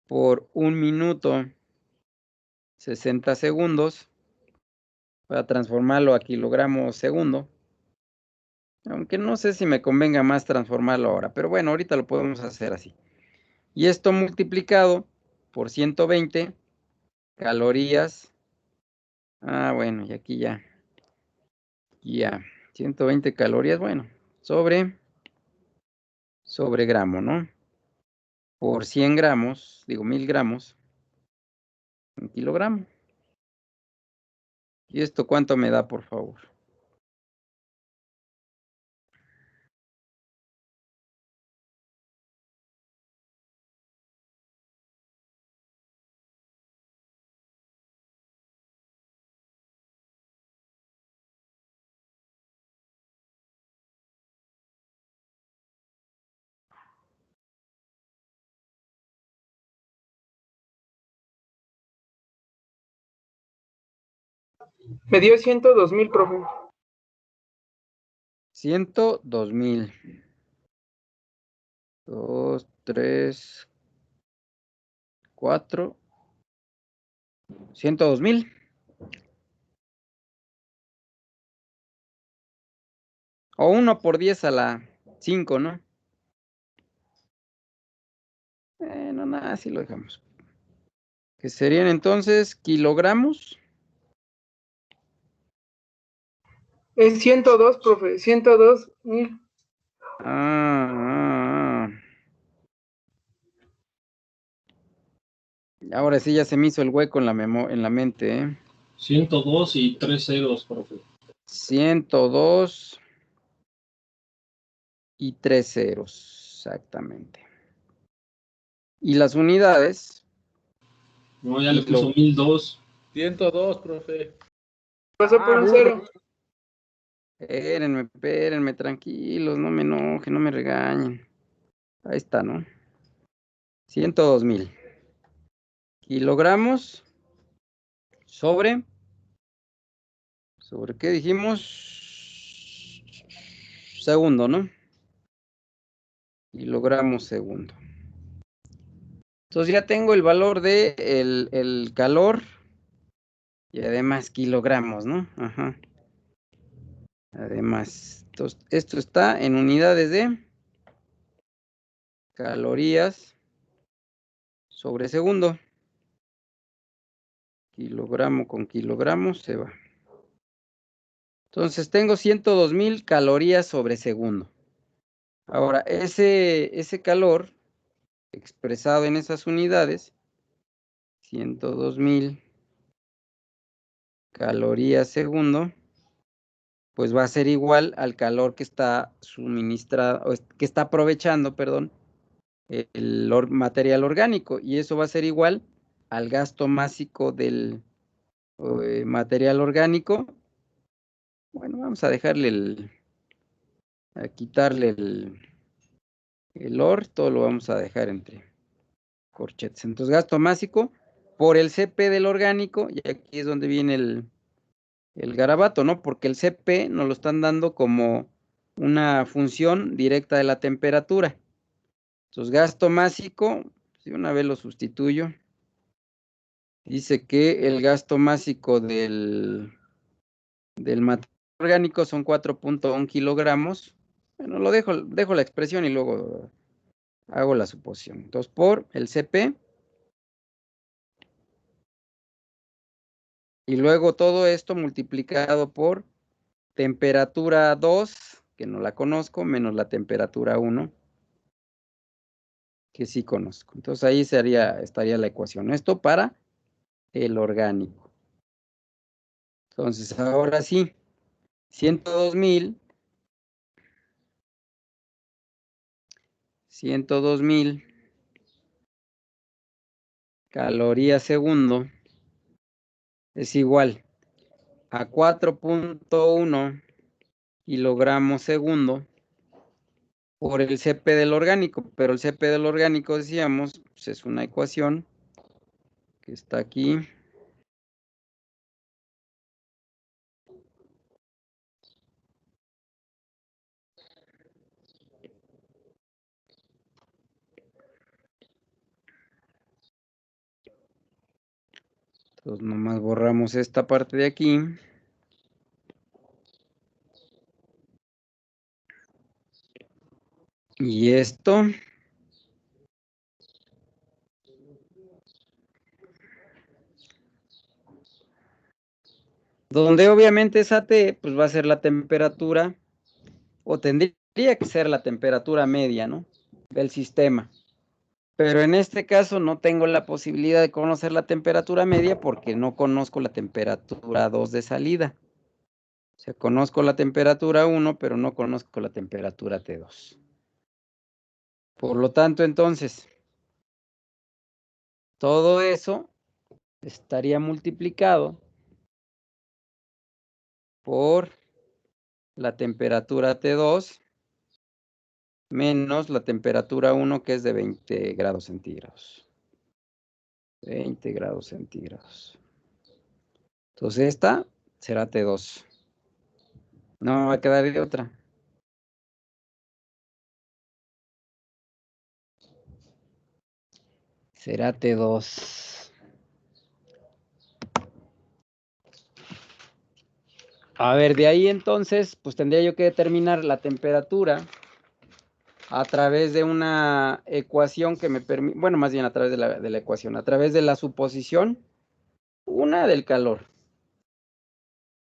por 1 minuto 60 segundos. Para transformarlo a kilogramos segundo. Aunque no sé si me convenga más transformarlo ahora, pero bueno, ahorita lo podemos hacer así. Y esto multiplicado por 120 calorías. Ah, bueno, y aquí ya. 120 calorías, bueno, sobre gramo, ¿no? Por 100 gramos, digo 1000 gramos, 1 kilogramo. ¿Y esto cuánto me da, por favor? Me dio 102,000, profe. 102,000. 2, 3, 4. 102,000. O 1 por 10 a la 5, ¿no? No, nada, así lo dejamos. Que serían entonces kilogramos. Es 102, profe, 102,000. Ahora sí ya se me hizo el hueco en la mente, ¿eh? 102 y 3 ceros, profe. 102 y 3 ceros, exactamente. Y las unidades. No, ya le puso 1002. 102, profe. Pasó por un cero. Espérenme, tranquilos, no me enojen, no me regañen. Ahí está, ¿no? 102,000 kilogramos sobre qué dijimos, segundo, ¿no? Kilogramos segundo. Entonces ya tengo el valor de el calor y además kilogramos, ¿no? Ajá. Además, entonces, esto está en unidades de calorías sobre segundo. Kilogramo con kilogramo se va. Entonces tengo 102,000 calorías sobre segundo. Ahora, ese calor expresado en esas unidades, 102,000 calorías segundo, pues va a ser igual al calor que está suministrado, que está aprovechando, perdón, el material orgánico, y eso va a ser igual al gasto másico del material orgánico. Bueno, vamos a dejarle a quitarle el OR, todo lo vamos a dejar entre corchetes. Entonces, gasto másico por el CP del orgánico, y aquí es donde viene el garabato, ¿no? Porque el CP nos lo están dando como una función directa de la temperatura. Entonces, gasto másico, si una vez lo sustituyo, dice que el gasto másico del material orgánico son 4.1 kilogramos. Bueno, dejo la expresión y luego hago la suposición. Entonces, por el CP. Y luego todo esto multiplicado por temperatura 2, que no la conozco, menos la temperatura 1, que sí conozco. Entonces ahí estaría la ecuación. Esto para el orgánico. Entonces ahora sí, 102,000 calorías segundo es igual a 4.1 kilogramos segundo por el CP del orgánico, pero el CP del orgánico, decíamos, pues es una ecuación que está aquí. Entonces nomás borramos esta parte de aquí. Y esto. Donde obviamente esa T, pues va a ser la temperatura, o tendría que ser la temperatura media, ¿no? Del sistema. Pero en este caso no tengo la posibilidad de conocer la temperatura media porque no conozco la temperatura 2 de salida. O sea, conozco la temperatura 1, pero no conozco la temperatura T2. Por lo tanto, entonces, todo eso estaría multiplicado por la temperatura T2 menos la temperatura 1, que es de 20 grados centígrados. 20 grados centígrados. Entonces esta será T2. No me va a quedar de otra. Será T2. A ver, de ahí entonces, pues tendría yo que determinar la temperatura a través de una ecuación que me permite, bueno, más bien a través de la ecuación, a través de la suposición, una del calor.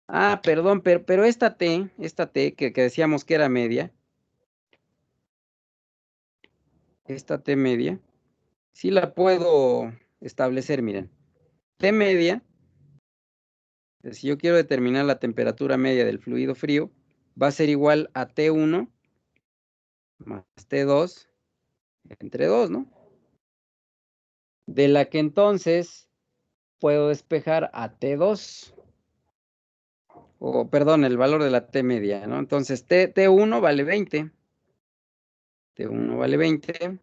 Ah, perdón, pero esta T que decíamos que era media, esta T media, sí la puedo establecer, miren. T media, si yo quiero determinar la temperatura media del fluido frío, va a ser igual a T1 más T2 entre 2, ¿no? De la que entonces puedo despejar a T2, o perdón, el valor de la T media, ¿no? Entonces T1 vale 20, T1 vale 20.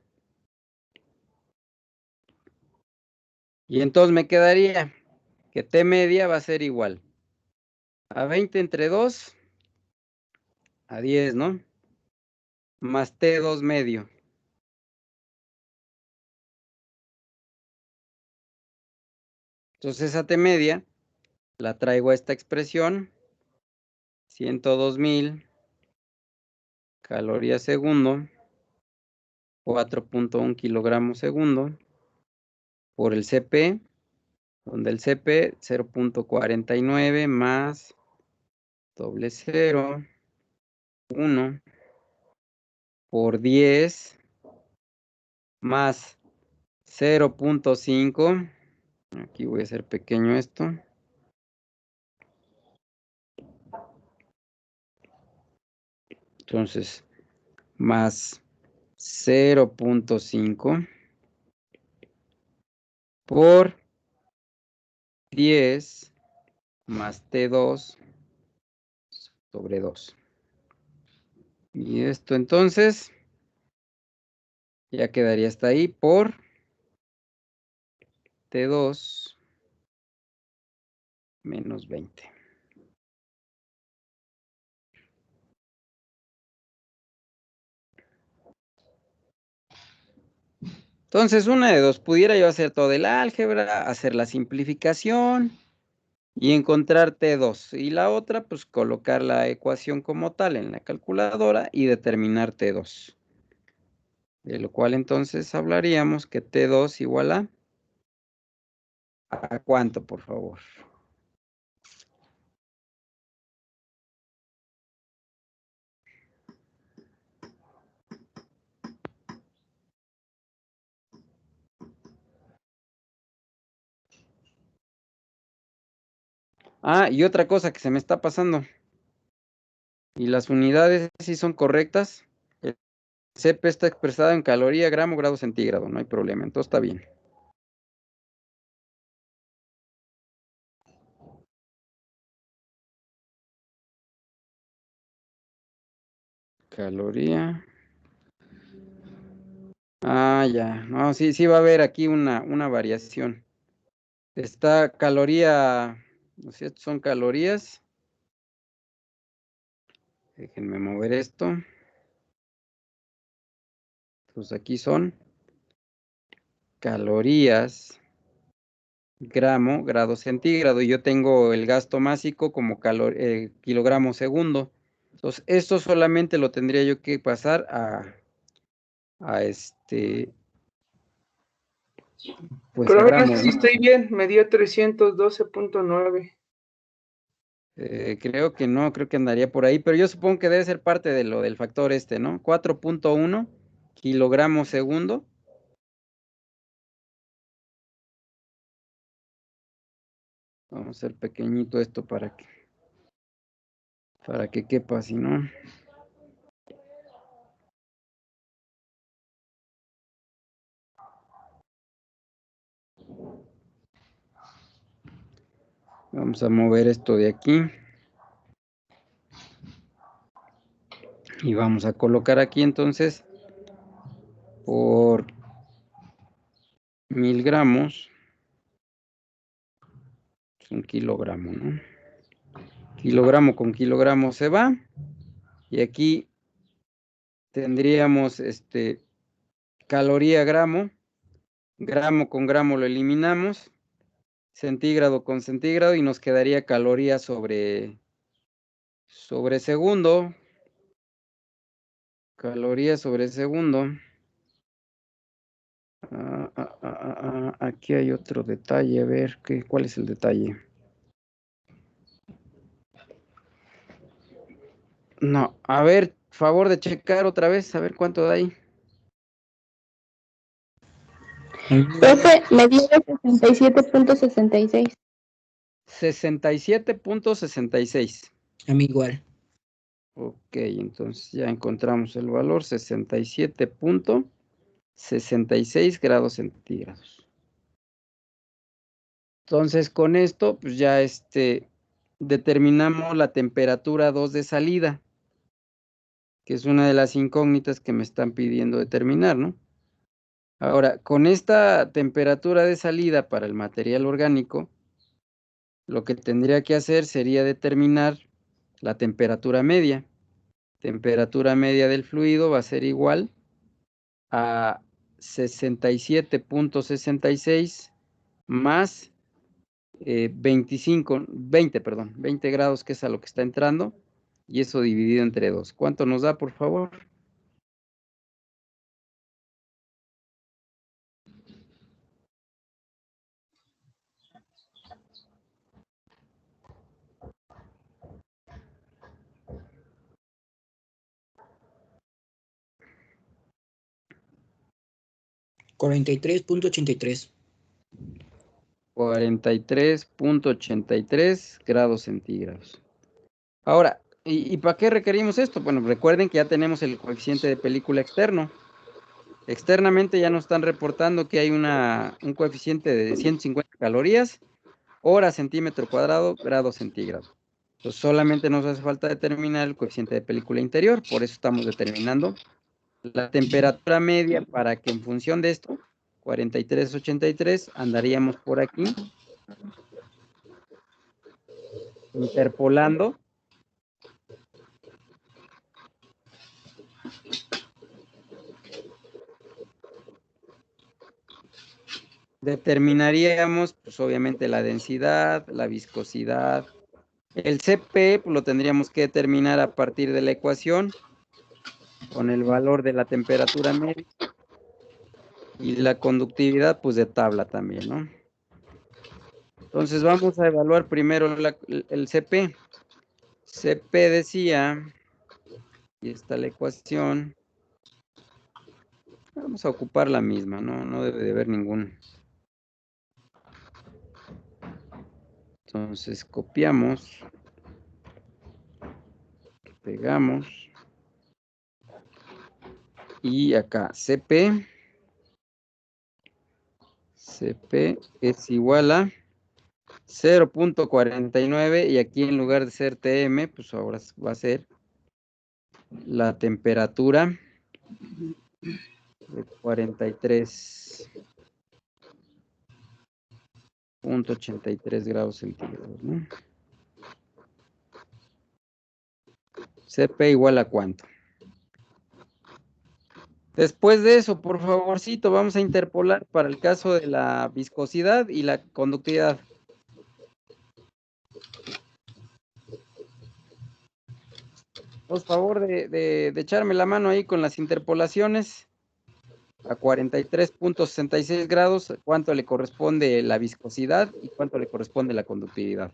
Y entonces me quedaría que T media va a ser igual a 20 entre 2, a 10, ¿no? Más T2 medio. Entonces esa T media la traigo a esta expresión, 102,000 calorías segundo, 4.1 kilogramos segundo, por el CP, donde el CP 0.49 más doble 0, 1, por 10, más 0.5, aquí voy a hacer pequeño esto, entonces, más 0.5 por 10 más T2 sobre 2. Y esto entonces ya quedaría hasta ahí por T2 menos 20. Entonces, una de dos, pudiera yo hacer todo el álgebra, hacer la simplificación y encontrar T2. Y la otra, pues colocar la ecuación como tal en la calculadora y determinar T2. De lo cual entonces hablaríamos que T2 igual ¿a cuánto, por favor? Ah, y otra cosa que se me está pasando. Y las unidades sí son correctas. El CP está expresado en caloría, gramo, grado centígrado. No hay problema, entonces está bien. Caloría. Ah, ya. No, sí va a haber aquí una variación. Está caloría, no sé, son calorías. Déjenme mover esto. Pues aquí son calorías, gramo, grado centígrado. Y yo tengo el gasto másico como kilogramo segundo. Entonces, esto solamente lo tendría yo que pasar a pues Pero a a ver, no sé gramos, si ¿no? estoy bien, me dio 312.9. Creo que no, creo que andaría por ahí, pero yo supongo que debe ser parte de lo del factor ¿no? 4.1 kilogramos segundo. Vamos a hacer pequeñito esto para que quepa, si no. Vamos a mover esto de aquí. Y vamos a colocar aquí entonces por 1000 gramos. Es un kilogramo, ¿no? Kilogramo con kilogramo se va. Y aquí tendríamos caloría gramo. Gramo con gramo lo eliminamos. Centígrado con centígrado y nos quedaría caloría sobre segundo. Caloría sobre segundo. Aquí hay otro detalle, a ver, ¿cuál es el detalle? No, a ver, favor de checar otra vez, a ver cuánto da ahí. Profe, me dio 67.66. 67.66. A mí igual. Ok, entonces ya encontramos el valor, 67.66 grados centígrados. Entonces con esto, pues ya determinamos la temperatura 2 de salida. que es una de las incógnitas que me están pidiendo determinar, ¿no? Ahora, con esta temperatura de salida para el material orgánico, lo que tendría que hacer sería determinar la temperatura media. Temperatura media del fluido va a ser igual a 67.66 más 20 grados, que es a lo que está entrando, y eso dividido entre 2. ¿Cuánto nos da, por favor? $43.83. 43.83 grados centígrados. Ahora, ¿y para qué requerimos esto? Bueno, recuerden que ya tenemos el coeficiente de película externo. Externamente ya nos están reportando que hay un coeficiente de 150 calorías, hora centímetro cuadrado, grado centígrado. Entonces solamente nos hace falta determinar el coeficiente de película interior, por eso estamos determinando la temperatura media para que en función de esto, 43.83, andaríamos por aquí, interpolando determinaríamos, pues obviamente la densidad, la viscosidad. El CP pues, lo tendríamos que determinar a partir de la ecuación con el valor de la temperatura media y la conductividad pues de tabla también, ¿no? Entonces vamos a evaluar primero el CP. CP decía, y está la ecuación, vamos a ocupar la misma, no debe de haber ningún. Entonces copiamos, pegamos, y acá CP es igual a 0.49 y aquí en lugar de ser TM, pues ahora va a ser la temperatura de 43.83 grados centígrados, ¿no? CP igual a cuánto. Después de eso, por favorcito, vamos a interpolar para el caso de la viscosidad y la conductividad. Por favor de echarme la mano ahí con las interpolaciones. A 43.66 grados, ¿cuánto le corresponde la viscosidad y cuánto le corresponde la conductividad?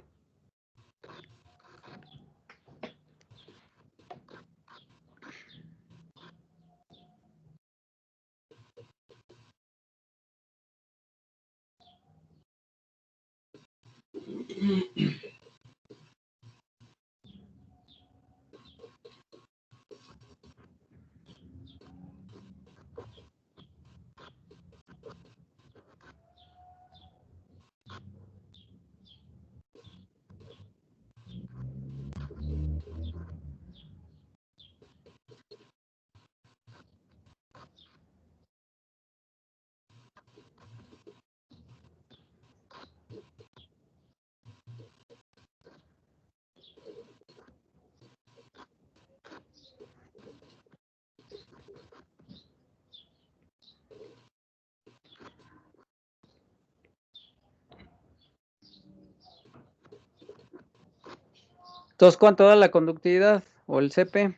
Entonces, ¿cuánto da la conductividad o el CP?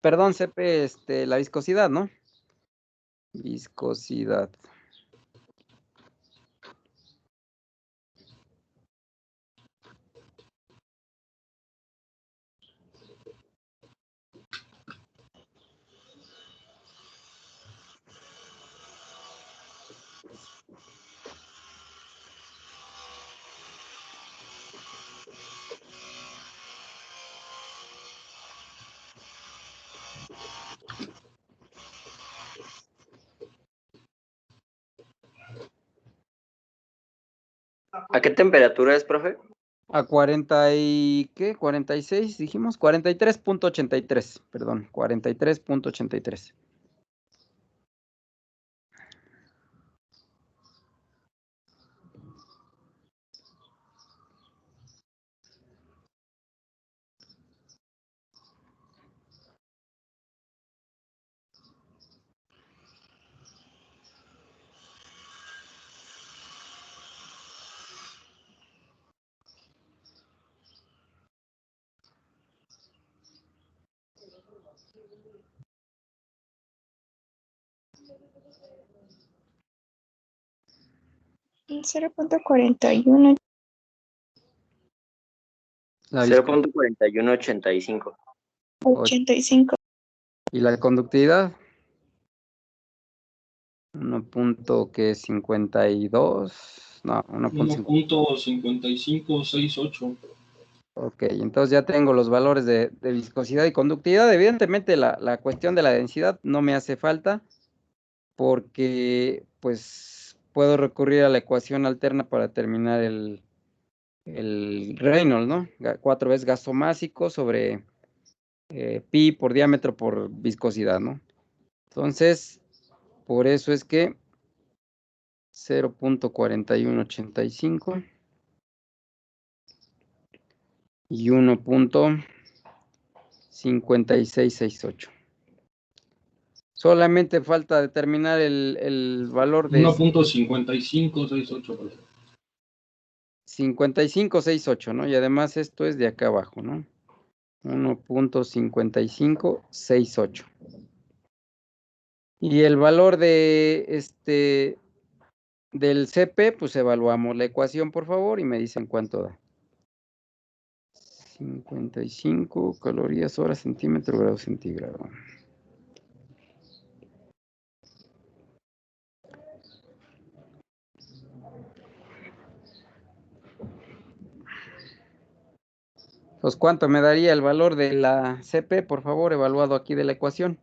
Perdón, CP, la viscosidad, ¿no? Viscosidad. ¿A qué temperatura es, profe? A 40 y ¿qué? 46 dijimos, 43.83, perdón, 43.83. En 0.41. La visco- 0.4185. 85. ¿Y la conductividad? 1.52, no, 1.5. 1.5568. Ok, entonces ya tengo los valores de viscosidad y conductividad. Evidentemente la cuestión de la densidad no me hace falta porque pues puedo recurrir a la ecuación alterna para determinar el Reynolds, ¿no? 4 veces gasto másico sobre pi por diámetro por viscosidad, ¿no? Entonces, por eso es que 0.4185 y 1.5668. Solamente falta determinar el valor de 1.5568, profe. 5568, ¿no? Y además esto es de acá abajo, ¿no? 1.5568. Y el valor de del CP, pues evaluamos la ecuación, por favor, y me dicen cuánto da. 55 calorías hora centímetro grado centígrado. Pues, ¿cuánto me daría el valor de la CP, por favor, evaluado aquí de la ecuación?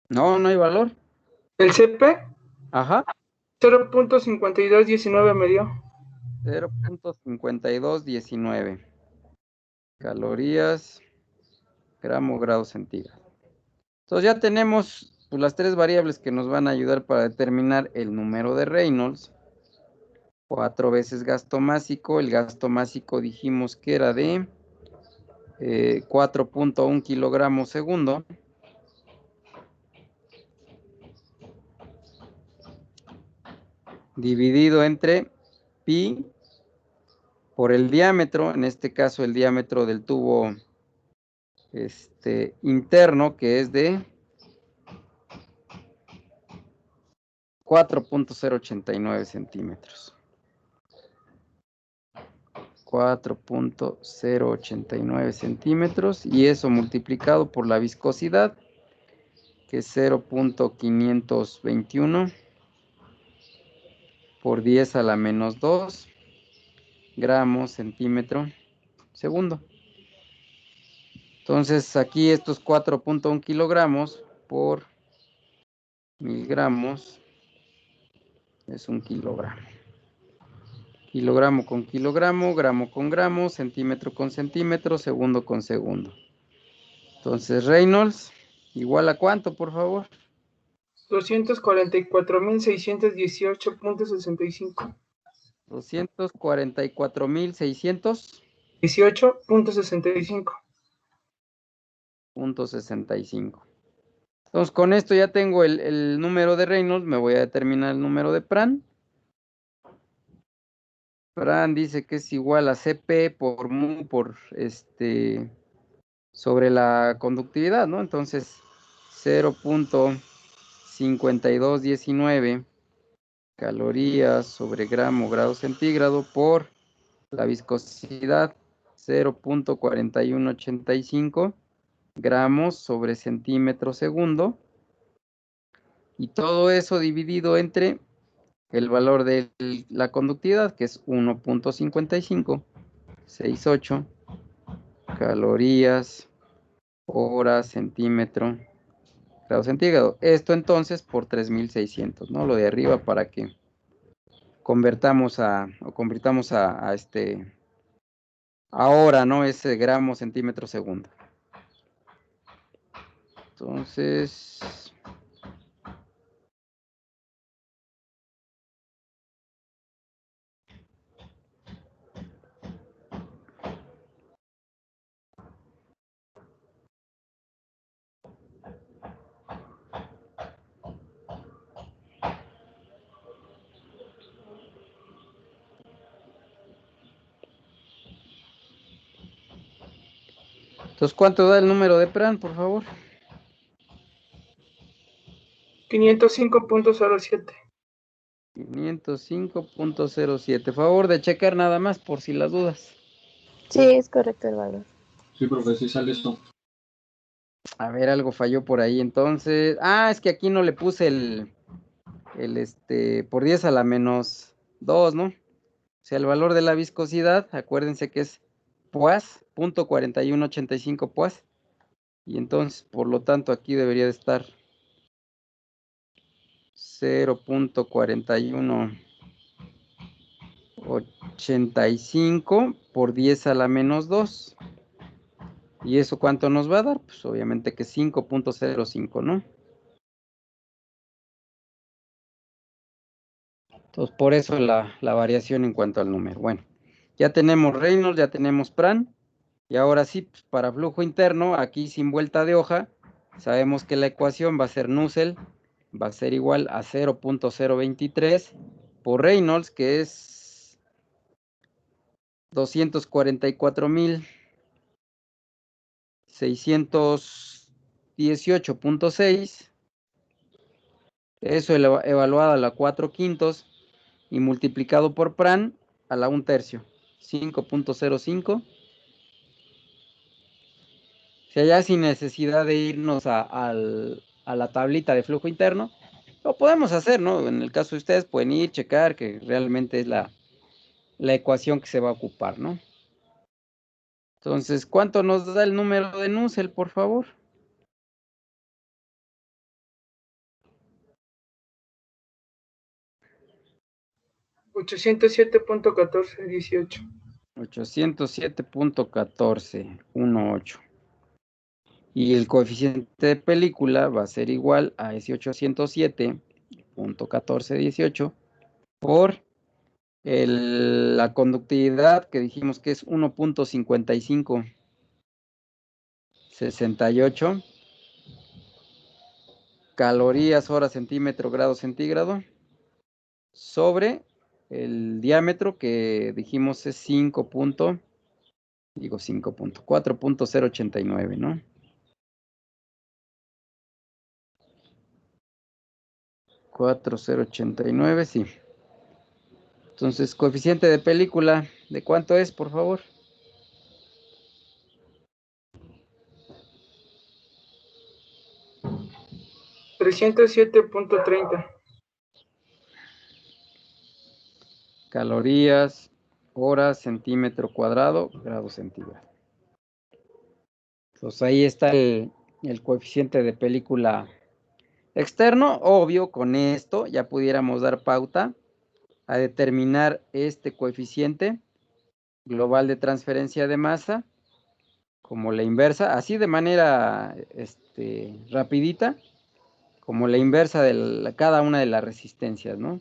No, no hay valor. El CP, Ajá. 0.5219 me dio. 0.5219 calorías gramo grado centígrado. Entonces ya tenemos pues, las tres variables que nos van a ayudar para determinar el número de Reynolds. 4 veces gasto másico. El gasto másico dijimos que era de 4.1 kilogramos segundo. Dividido entre pi por el diámetro, en este caso el diámetro del tubo interno, que es de 4.089 centímetros. 4.089 centímetros, y eso multiplicado por la viscosidad, que es 0.521 por 10 a la menos 2 gramos centímetro segundo. Entonces aquí estos 4.1 kilogramos por 1000 gramos es 1 kilogramo. Kilogramo con kilogramo, gramo con gramo, centímetro con centímetro, segundo con segundo. Entonces Reynolds, ¿igual a cuánto, por favor? 244.618.65. 244.600. 18.65. .65. Entonces, con esto ya tengo el número de Reynolds, me voy a determinar el número de Pran. Pran dice que es igual a CP por mu por sobre la conductividad, ¿no? Entonces, 0.5219 calorías sobre gramo grado centígrado por la viscosidad 0.4185 gramos sobre centímetro segundo. Y todo eso dividido entre el valor de la conductividad, que es 1.5568 calorías, horas, centímetro, grado centígrado. Esto entonces por 3600, ¿no? Lo de arriba para que convirtamos a ahora, ¿no? Ese gramo, centímetro, segundo. Entonces, ¿cuánto da el número de Pran, por favor? 505.07. 505.07. Favor de checar nada más por si las dudas. Sí, es correcto el valor. Sí, profe, sí sale esto. A ver, algo falló por ahí entonces. Ah, es que aquí no le puse el por 10 a la menos 2, ¿no? O sea, el valor de la viscosidad, acuérdense que es poas, 0.4185 poas. Y entonces, por lo tanto, aquí debería de estar 0.4185 por 10 a la menos 2. ¿Y eso cuánto nos va a dar? Pues obviamente que 5.05, ¿no? Entonces, por eso la variación en cuanto al número. Bueno, ya tenemos Reynolds, ya tenemos Pran. Y ahora sí, pues, para flujo interno, aquí sin vuelta de hoja, sabemos que la ecuación va a ser Nusselt, va a ser igual a 0.023 por Reynolds, que es 244.618.6. Eso evaluado a la 4/5 y multiplicado por Pran a la 1/3, 5.05. O sea, ya sin necesidad de irnos a la tablita de flujo interno, lo podemos hacer, ¿no? En el caso de ustedes pueden ir, checar que realmente es la ecuación que se va a ocupar, ¿no? Entonces, ¿cuánto nos da el número de Nusselt, por favor? $807.1418. 807.1418. Y el coeficiente de película va a ser igual a ese 807.1418 por la conductividad que dijimos que es 1.5568 calorías, hora, centímetro, grado centígrado sobre el diámetro que dijimos es 4.089, ¿no? 4.089, sí. Entonces, coeficiente de película, ¿de cuánto es, por favor? $307.30. Calorías, horas, centímetro cuadrado, grado centígrado. Entonces ahí está el coeficiente de película externo. Obvio, con esto ya pudiéramos dar pauta a determinar este coeficiente global de transferencia de masa como la inversa, así de manera rapidita, como la inversa de cada una de las resistencias, ¿no?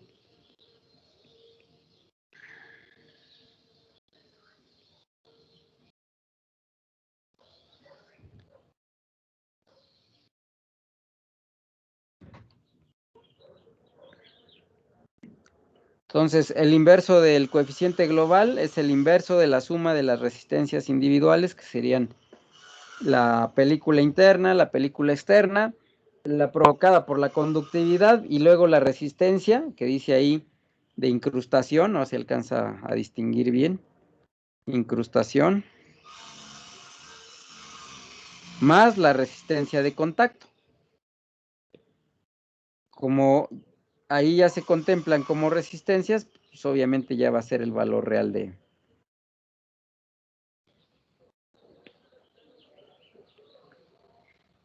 Entonces, el inverso del coeficiente global es el inverso de la suma de las resistencias individuales, que serían la película interna, la película externa, la provocada por la conductividad y luego la resistencia, que dice ahí de incrustación, no se alcanza a distinguir bien, incrustación. más la resistencia de contacto. Como ahí ya se contemplan como resistencias, pues obviamente ya va a ser el valor real de...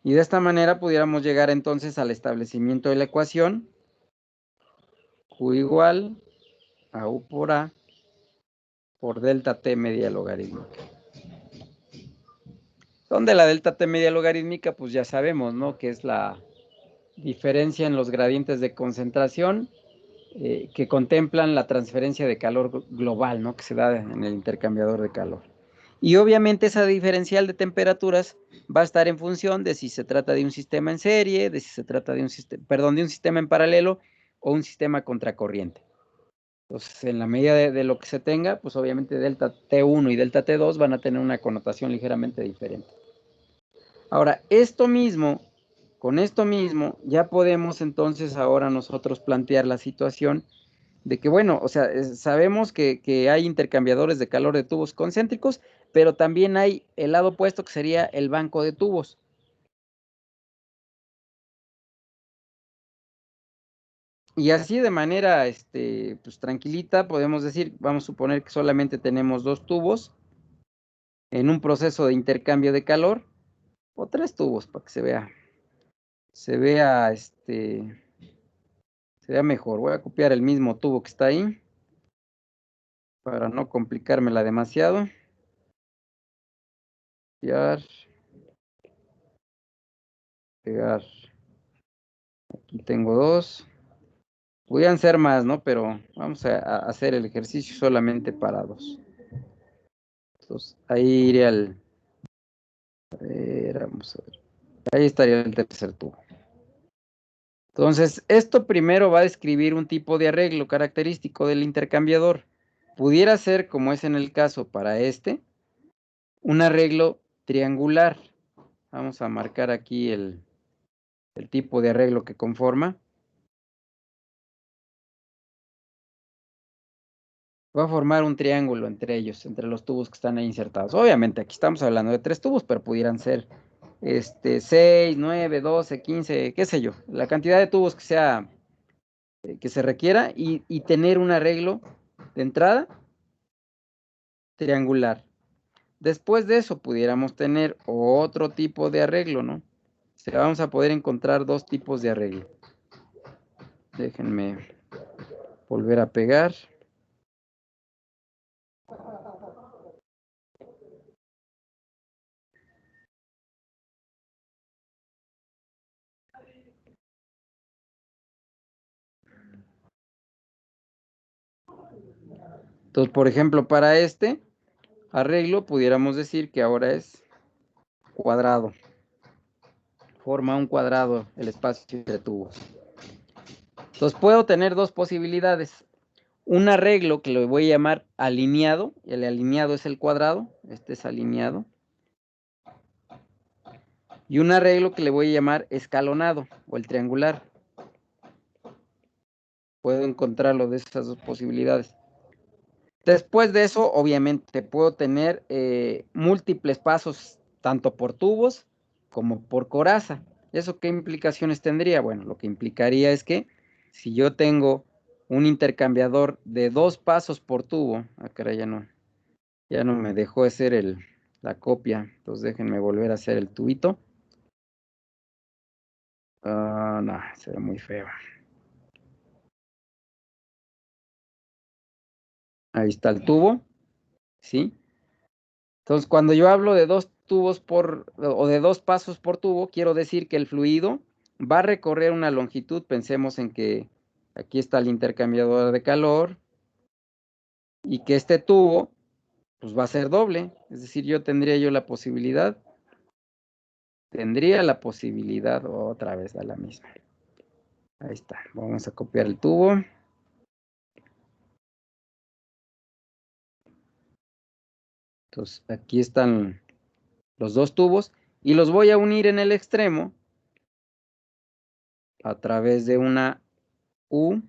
Y de esta manera pudiéramos llegar entonces al establecimiento de la ecuación Q igual a U por A por delta T media logarítmica. Donde la delta T media logarítmica, pues ya sabemos, ¿no? Que es la diferencia en los gradientes de concentración que contemplan la transferencia de calor global, ¿no? Que se da en el intercambiador de calor. Y obviamente esa diferencial de temperaturas va a estar en función de si se trata de un sistema en serie, de si se trata de un sistema, perdón, de un sistema en paralelo o un sistema contracorriente. Entonces, en la medida de lo que se tenga, pues obviamente delta T1 y delta T2 van a tener una connotación ligeramente diferente. Ahora, con esto mismo, ya podemos entonces ahora nosotros plantear la situación de que, bueno, o sea, sabemos que hay intercambiadores de calor de tubos concéntricos, pero también hay el lado opuesto que sería el banco de tubos. Y así de manera pues, tranquilita podemos decir, vamos a suponer que solamente tenemos 2 tubos en un proceso de intercambio de calor, o 3 tubos para que se vea mejor. Voy a copiar el mismo tubo que está ahí para no complicármela demasiado. Copiar, pegar. Aquí tengo 2. Podrían ser más, ¿no? Pero vamos a hacer el ejercicio solamente para 2. Entonces, ahí iría vamos a ver. Ahí estaría el tercer tubo. Entonces, esto primero va a describir un tipo de arreglo característico del intercambiador. Pudiera ser, como es en el caso para un arreglo triangular. Vamos a marcar aquí el tipo de arreglo que conforma. Va a formar un triángulo entre ellos, entre los tubos que están ahí insertados. Obviamente, aquí estamos hablando de 3 tubos, pero pudieran ser 6, 9, 12, 15, qué sé yo, la cantidad de tubos que sea, que se requiera y tener un arreglo de entrada triangular. Después de eso pudiéramos tener otro tipo de arreglo, ¿no? O sea, vamos a poder encontrar 2 tipos de arreglo. Déjenme volver a pegar. Entonces, por ejemplo, para este arreglo pudiéramos decir que ahora es cuadrado. Forma un cuadrado el espacio entre tubos. Entonces puedo tener 2 posibilidades. Un arreglo que lo voy a llamar alineado. El alineado es el cuadrado. Este es alineado. Y un arreglo que le voy a llamar escalonado o el triangular. Puedo encontrarlo de esas 2 posibilidades. Después de eso, obviamente, puedo tener múltiples pasos, tanto por tubos como por coraza. ¿Eso qué implicaciones tendría? Bueno, lo que implicaría es que si yo tengo un intercambiador de 2 pasos por tubo, caray, ya no me dejó hacer la copia, entonces déjenme volver a hacer el tubito. No, se ve muy feo. Ahí está el tubo, ¿sí? Entonces, cuando yo hablo de 2 tubos o de 2 pasos por tubo, quiero decir que el fluido va a recorrer una longitud. Pensemos en que aquí está el intercambiador de calor y que este tubo pues va a ser doble. Es decir, tendría la posibilidad, otra vez a la misma. Ahí está, vamos a copiar el tubo. Entonces, aquí están los 2 tubos y los voy a unir en el extremo a través de una U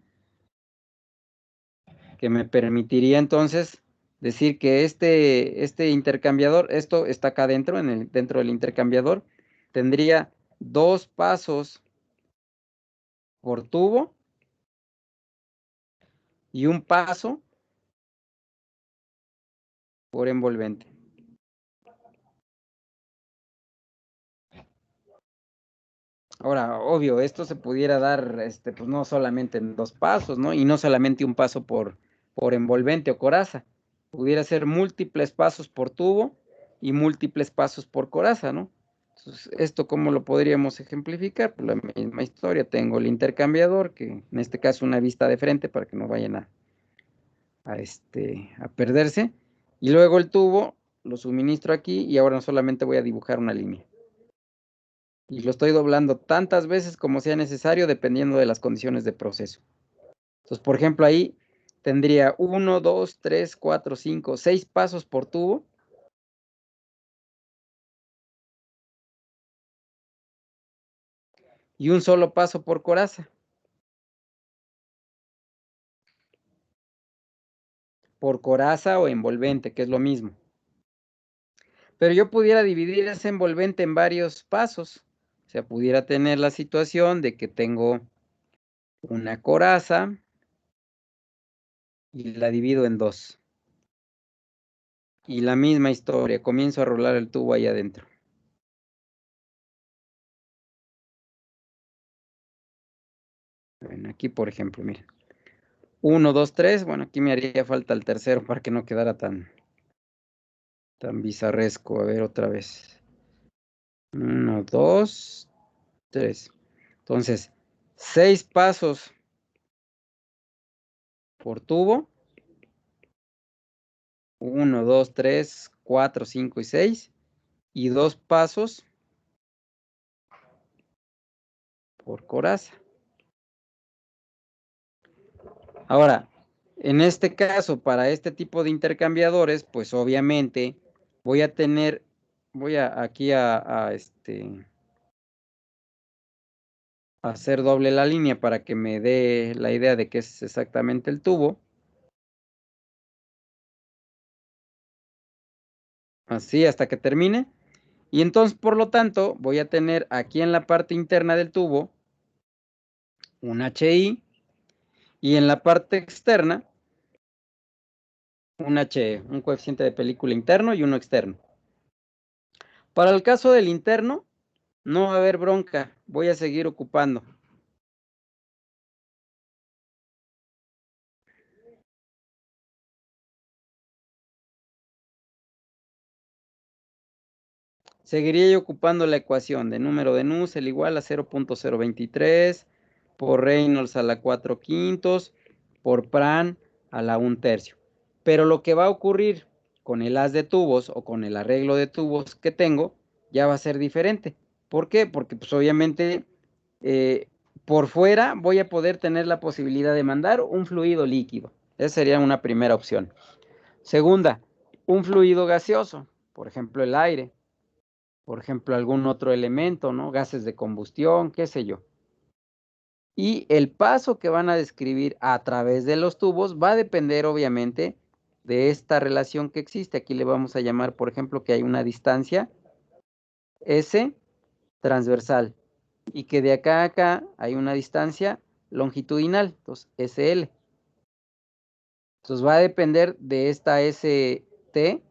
que me permitiría entonces decir que este intercambiador, esto está acá dentro, dentro del intercambiador, tendría 2 pasos por tubo y 1 paso por envolvente. Ahora, obvio, esto se pudiera dar, pues no solamente en 2 pasos, ¿no? Y no solamente 1 paso por envolvente o coraza. Pudiera ser múltiples pasos por tubo y múltiples pasos por coraza, ¿no? Entonces, ¿esto cómo lo podríamos ejemplificar? Pues la misma historia. Tengo el intercambiador, que en este caso una vista de frente para que no vayan a perderse. Y luego el tubo lo suministro aquí y ahora solamente voy a dibujar una línea. Y lo estoy doblando tantas veces como sea necesario dependiendo de las condiciones de proceso. Entonces, por ejemplo, ahí tendría 1, 2, 3, 4, 5, 6 pasos por tubo. Y un solo paso por coraza. Por coraza o envolvente, que es lo mismo. Pero yo pudiera dividir ese envolvente en varios pasos. O sea, pudiera tener la situación de que tengo una coraza y la divido en 2. Y la misma historia, comienzo a rolar el tubo ahí adentro. Bueno, aquí por ejemplo, miren. 1, 2, 3, bueno, aquí me haría falta el tercero para que no quedara tan bizarresco. A ver, otra vez. 1, 2, 3. Entonces, 6 pasos por tubo. 1, 2, 3, 4, 5 y 6. Y 2 pasos por coraza. Ahora, en este caso, para este tipo de intercambiadores, pues obviamente voy a tener, aquí a hacer doble la línea para que me dé la idea de que es exactamente el tubo. Así hasta que termine. Y entonces, por lo tanto, voy a tener aquí en la parte interna del tubo un HI y en la parte externa un HE, un coeficiente de película interno y uno externo. Para el caso del interno, no va a haber bronca, voy a seguir ocupando. Seguiría yo ocupando la ecuación de número de Nusselt igual a 0.023 por Reynolds a la 4/5 por Pran a la 1/3. Pero lo que va a ocurrir con el haz de tubos o con el arreglo de tubos que tengo ya va a ser diferente. ¿Por qué? Porque pues obviamente por fuera voy a poder tener la posibilidad de mandar un fluido líquido. Esa sería una primera opción. Segunda, un fluido gaseoso, por ejemplo el aire. Por ejemplo, algún otro elemento, ¿no? Gases de combustión, qué sé yo. Y el paso que van a describir a través de los tubos va a depender, obviamente, de esta relación que existe. Aquí le vamos a llamar, por ejemplo, que hay una distancia S transversal y que de acá a acá hay una distancia longitudinal, entonces SL. Entonces va a depender de esta ST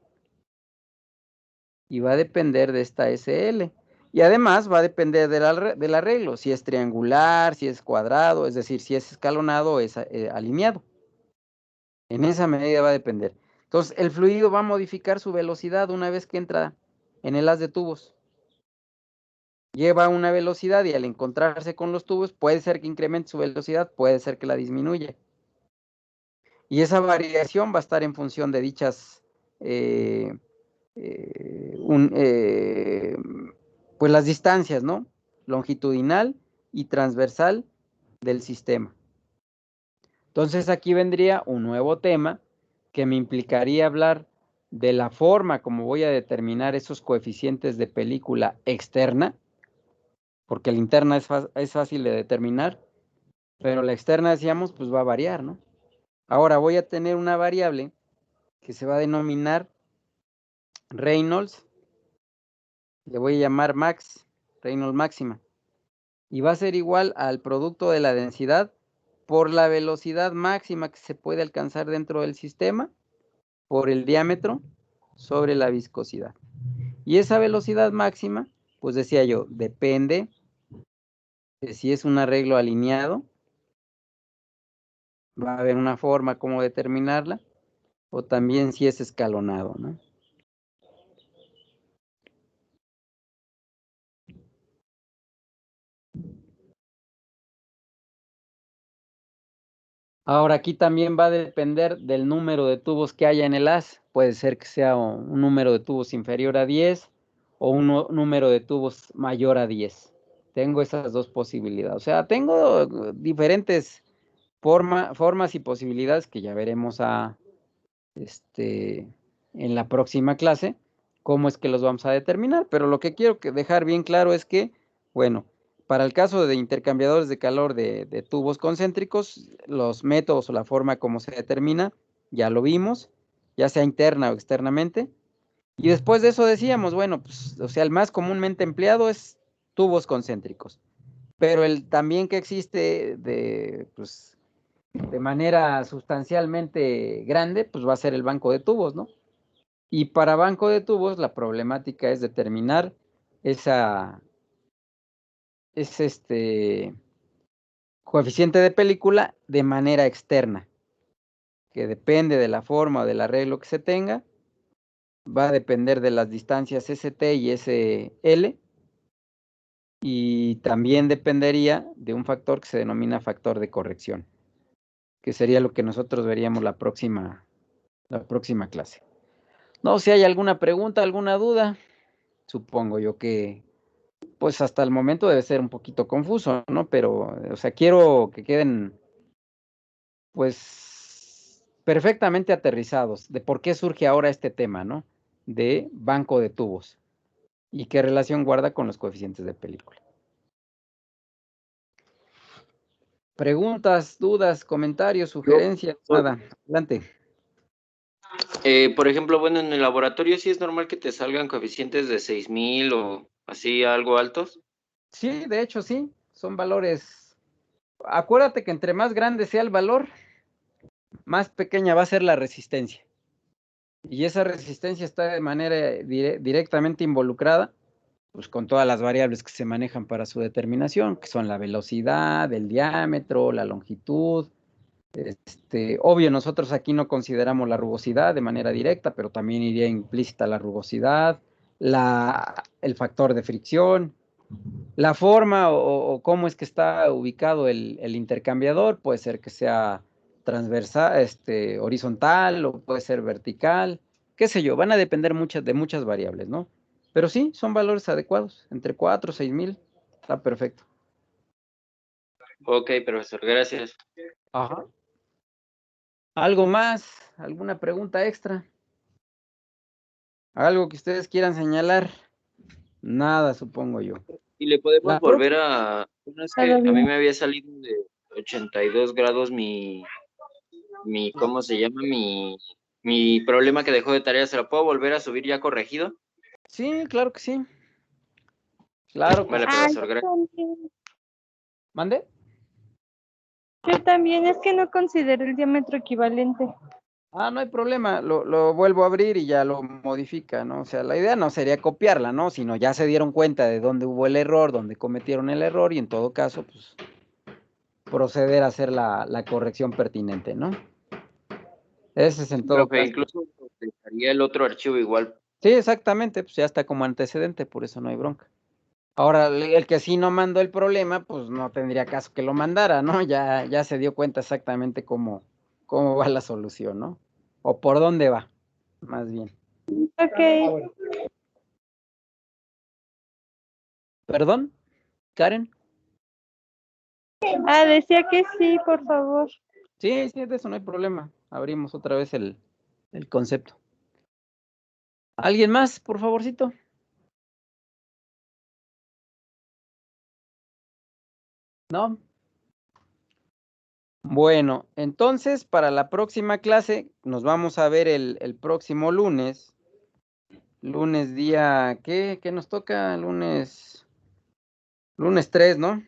y va a depender de esta SL. Y además va a depender del arreglo, si es triangular, si es cuadrado, es decir, si es escalonado o es alineado. En esa medida va a depender. Entonces, el fluido va a modificar su velocidad una vez que entra en el haz de tubos. Lleva una velocidad y al encontrarse con los tubos, puede ser que incremente su velocidad, puede ser que la disminuya. Y esa variación va a estar en función de dichas pues las distancias, ¿no? Longitudinal y transversal del sistema. Entonces aquí vendría un nuevo tema que me implicaría hablar de la forma como voy a determinar esos coeficientes de película externa, porque la interna es fácil de determinar, pero la externa, decíamos, pues va a variar, ¿no? Ahora voy a tener una variable que se va a denominar Reynolds, le voy a llamar Max, Reynolds máxima, y va a ser igual al producto de la densidad por la velocidad máxima que se puede alcanzar dentro del sistema por el diámetro sobre la viscosidad. Y esa velocidad máxima, pues decía yo, depende de si es un arreglo alineado, va a haber una forma como determinarla, o también si es escalonado, ¿no? Ahora aquí también va a depender del número de tubos que haya en el haz. Puede ser que sea un número de tubos inferior a 10 o un número de tubos mayor a 10. Tengo esas dos posibilidades. O sea, tengo diferentes formas y posibilidades que ya veremos en la próxima clase, cómo es que los vamos a determinar. Pero lo que quiero dejar bien claro es que, bueno, para el caso de intercambiadores de calor de tubos concéntricos, los métodos o la forma como se determina, ya lo vimos, ya sea interna o externamente. Y después de eso decíamos, bueno, pues, o sea, el más comúnmente empleado es tubos concéntricos. Pero el también que existe pues, de manera sustancialmente grande, pues va a ser el banco de tubos, ¿no? Y para banco de tubos, la problemática es determinar coeficiente de película de manera externa, que depende de la forma o del arreglo que se tenga, va a depender de las distancias ST y SL, y también dependería de un factor que se denomina factor de corrección, que sería lo que nosotros veríamos la próxima clase. No sé si hay alguna pregunta, alguna duda. Supongo yo que, pues hasta el momento debe ser un poquito confuso, ¿no? Pero, o sea, quiero que queden, pues, perfectamente aterrizados de por qué surge ahora este tema, ¿no? De banco de tubos y qué relación guarda con los coeficientes de película. Preguntas, dudas, comentarios, sugerencias, nada. Adelante. Por ejemplo, bueno, en el laboratorio sí es normal que te salgan coeficientes de 6000 o así algo altos. Sí, de hecho sí, son valores. Acuérdate que entre más grande sea el valor, más pequeña va a ser la resistencia. Y esa resistencia está de manera directamente involucrada, pues con todas las variables que se manejan para su determinación, que son la velocidad, el diámetro, la longitud. Obvio, nosotros aquí no consideramos la rugosidad de manera directa, pero también iría implícita la rugosidad, el factor de fricción, la forma o cómo es que está ubicado el intercambiador, puede ser que sea transversal, horizontal o puede ser vertical, qué sé yo, van a depender de muchas variables, ¿no? Pero sí, son valores adecuados, entre 4 o 6000, está perfecto. Ok, profesor, gracias. Ajá. ¿Algo más? ¿Alguna pregunta extra? ¿Algo que ustedes quieran señalar? Nada, supongo yo. Y le podemos La volver a... Bueno, es que Todo a mí bien. me había salido de 82 grados ¿cómo se llama? Mi problema que dejó de tarea, ¿se lo puedo volver a subir ya corregido? Sí, claro que sí. Claro que Vale, sí. profesor, gracias. ¿Mande? Yo también, es que no considero el diámetro equivalente. Ah, no hay problema, lo vuelvo a abrir y ya lo modifica, ¿no? O sea, la idea no sería copiarla, ¿no? Sino ya se dieron cuenta de dónde hubo el error, dónde cometieron el error y en todo caso, pues, proceder a hacer la corrección pertinente, ¿no? Ese es en todo Profe, caso. incluso dejaría el otro archivo igual. Sí, exactamente, pues ya está como antecedente, por eso no hay bronca. Ahora, el que sí no mandó el problema, pues no tendría caso que lo mandara, ¿no? Ya se dio cuenta exactamente cómo va la solución, ¿no? O por dónde va, más bien. Ok. ¿Perdón, Karen? Ah, decía que sí, por favor. Sí, de eso no hay problema. Abrimos otra vez el concepto. ¿Alguien más, por favorcito? ¿No? Bueno, entonces para la próxima clase nos vamos a ver el próximo lunes. Lunes día, ¿qué nos toca? Lunes 3, ¿no?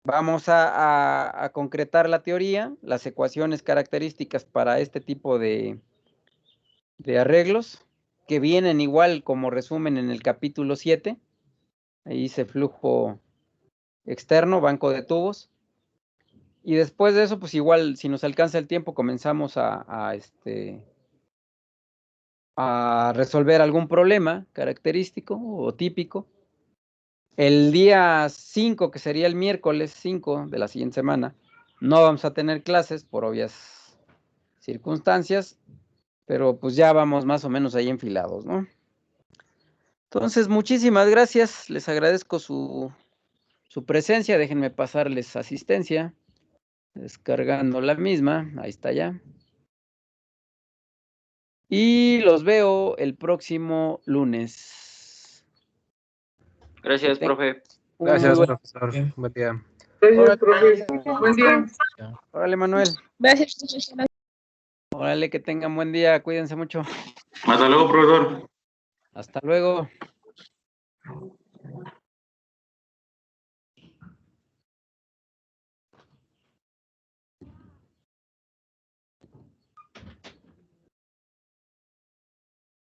Vamos a concretar la teoría, las ecuaciones características para este tipo de arreglos, que vienen igual como resumen en el capítulo 7. Ahí dice flujo externo, banco de tubos. Y después de eso, pues igual, si nos alcanza el tiempo, comenzamos a resolver algún problema característico o típico. El día 5, que sería el miércoles 5 de la siguiente semana, no vamos a tener clases por obvias circunstancias, pero pues ya vamos más o menos ahí enfilados, ¿no? Entonces, muchísimas gracias, les agradezco su presencia, déjenme pasarles asistencia, descargando la misma, ahí está ya. Y los veo el próximo lunes. Gracias, profe. Gracias, Muy profesor. Buen día. Gracias, profe. Buen día. Órale, Manuel. Gracias, profesor. Órale, que tengan buen día, cuídense mucho. Hasta luego, profesor. Hasta luego.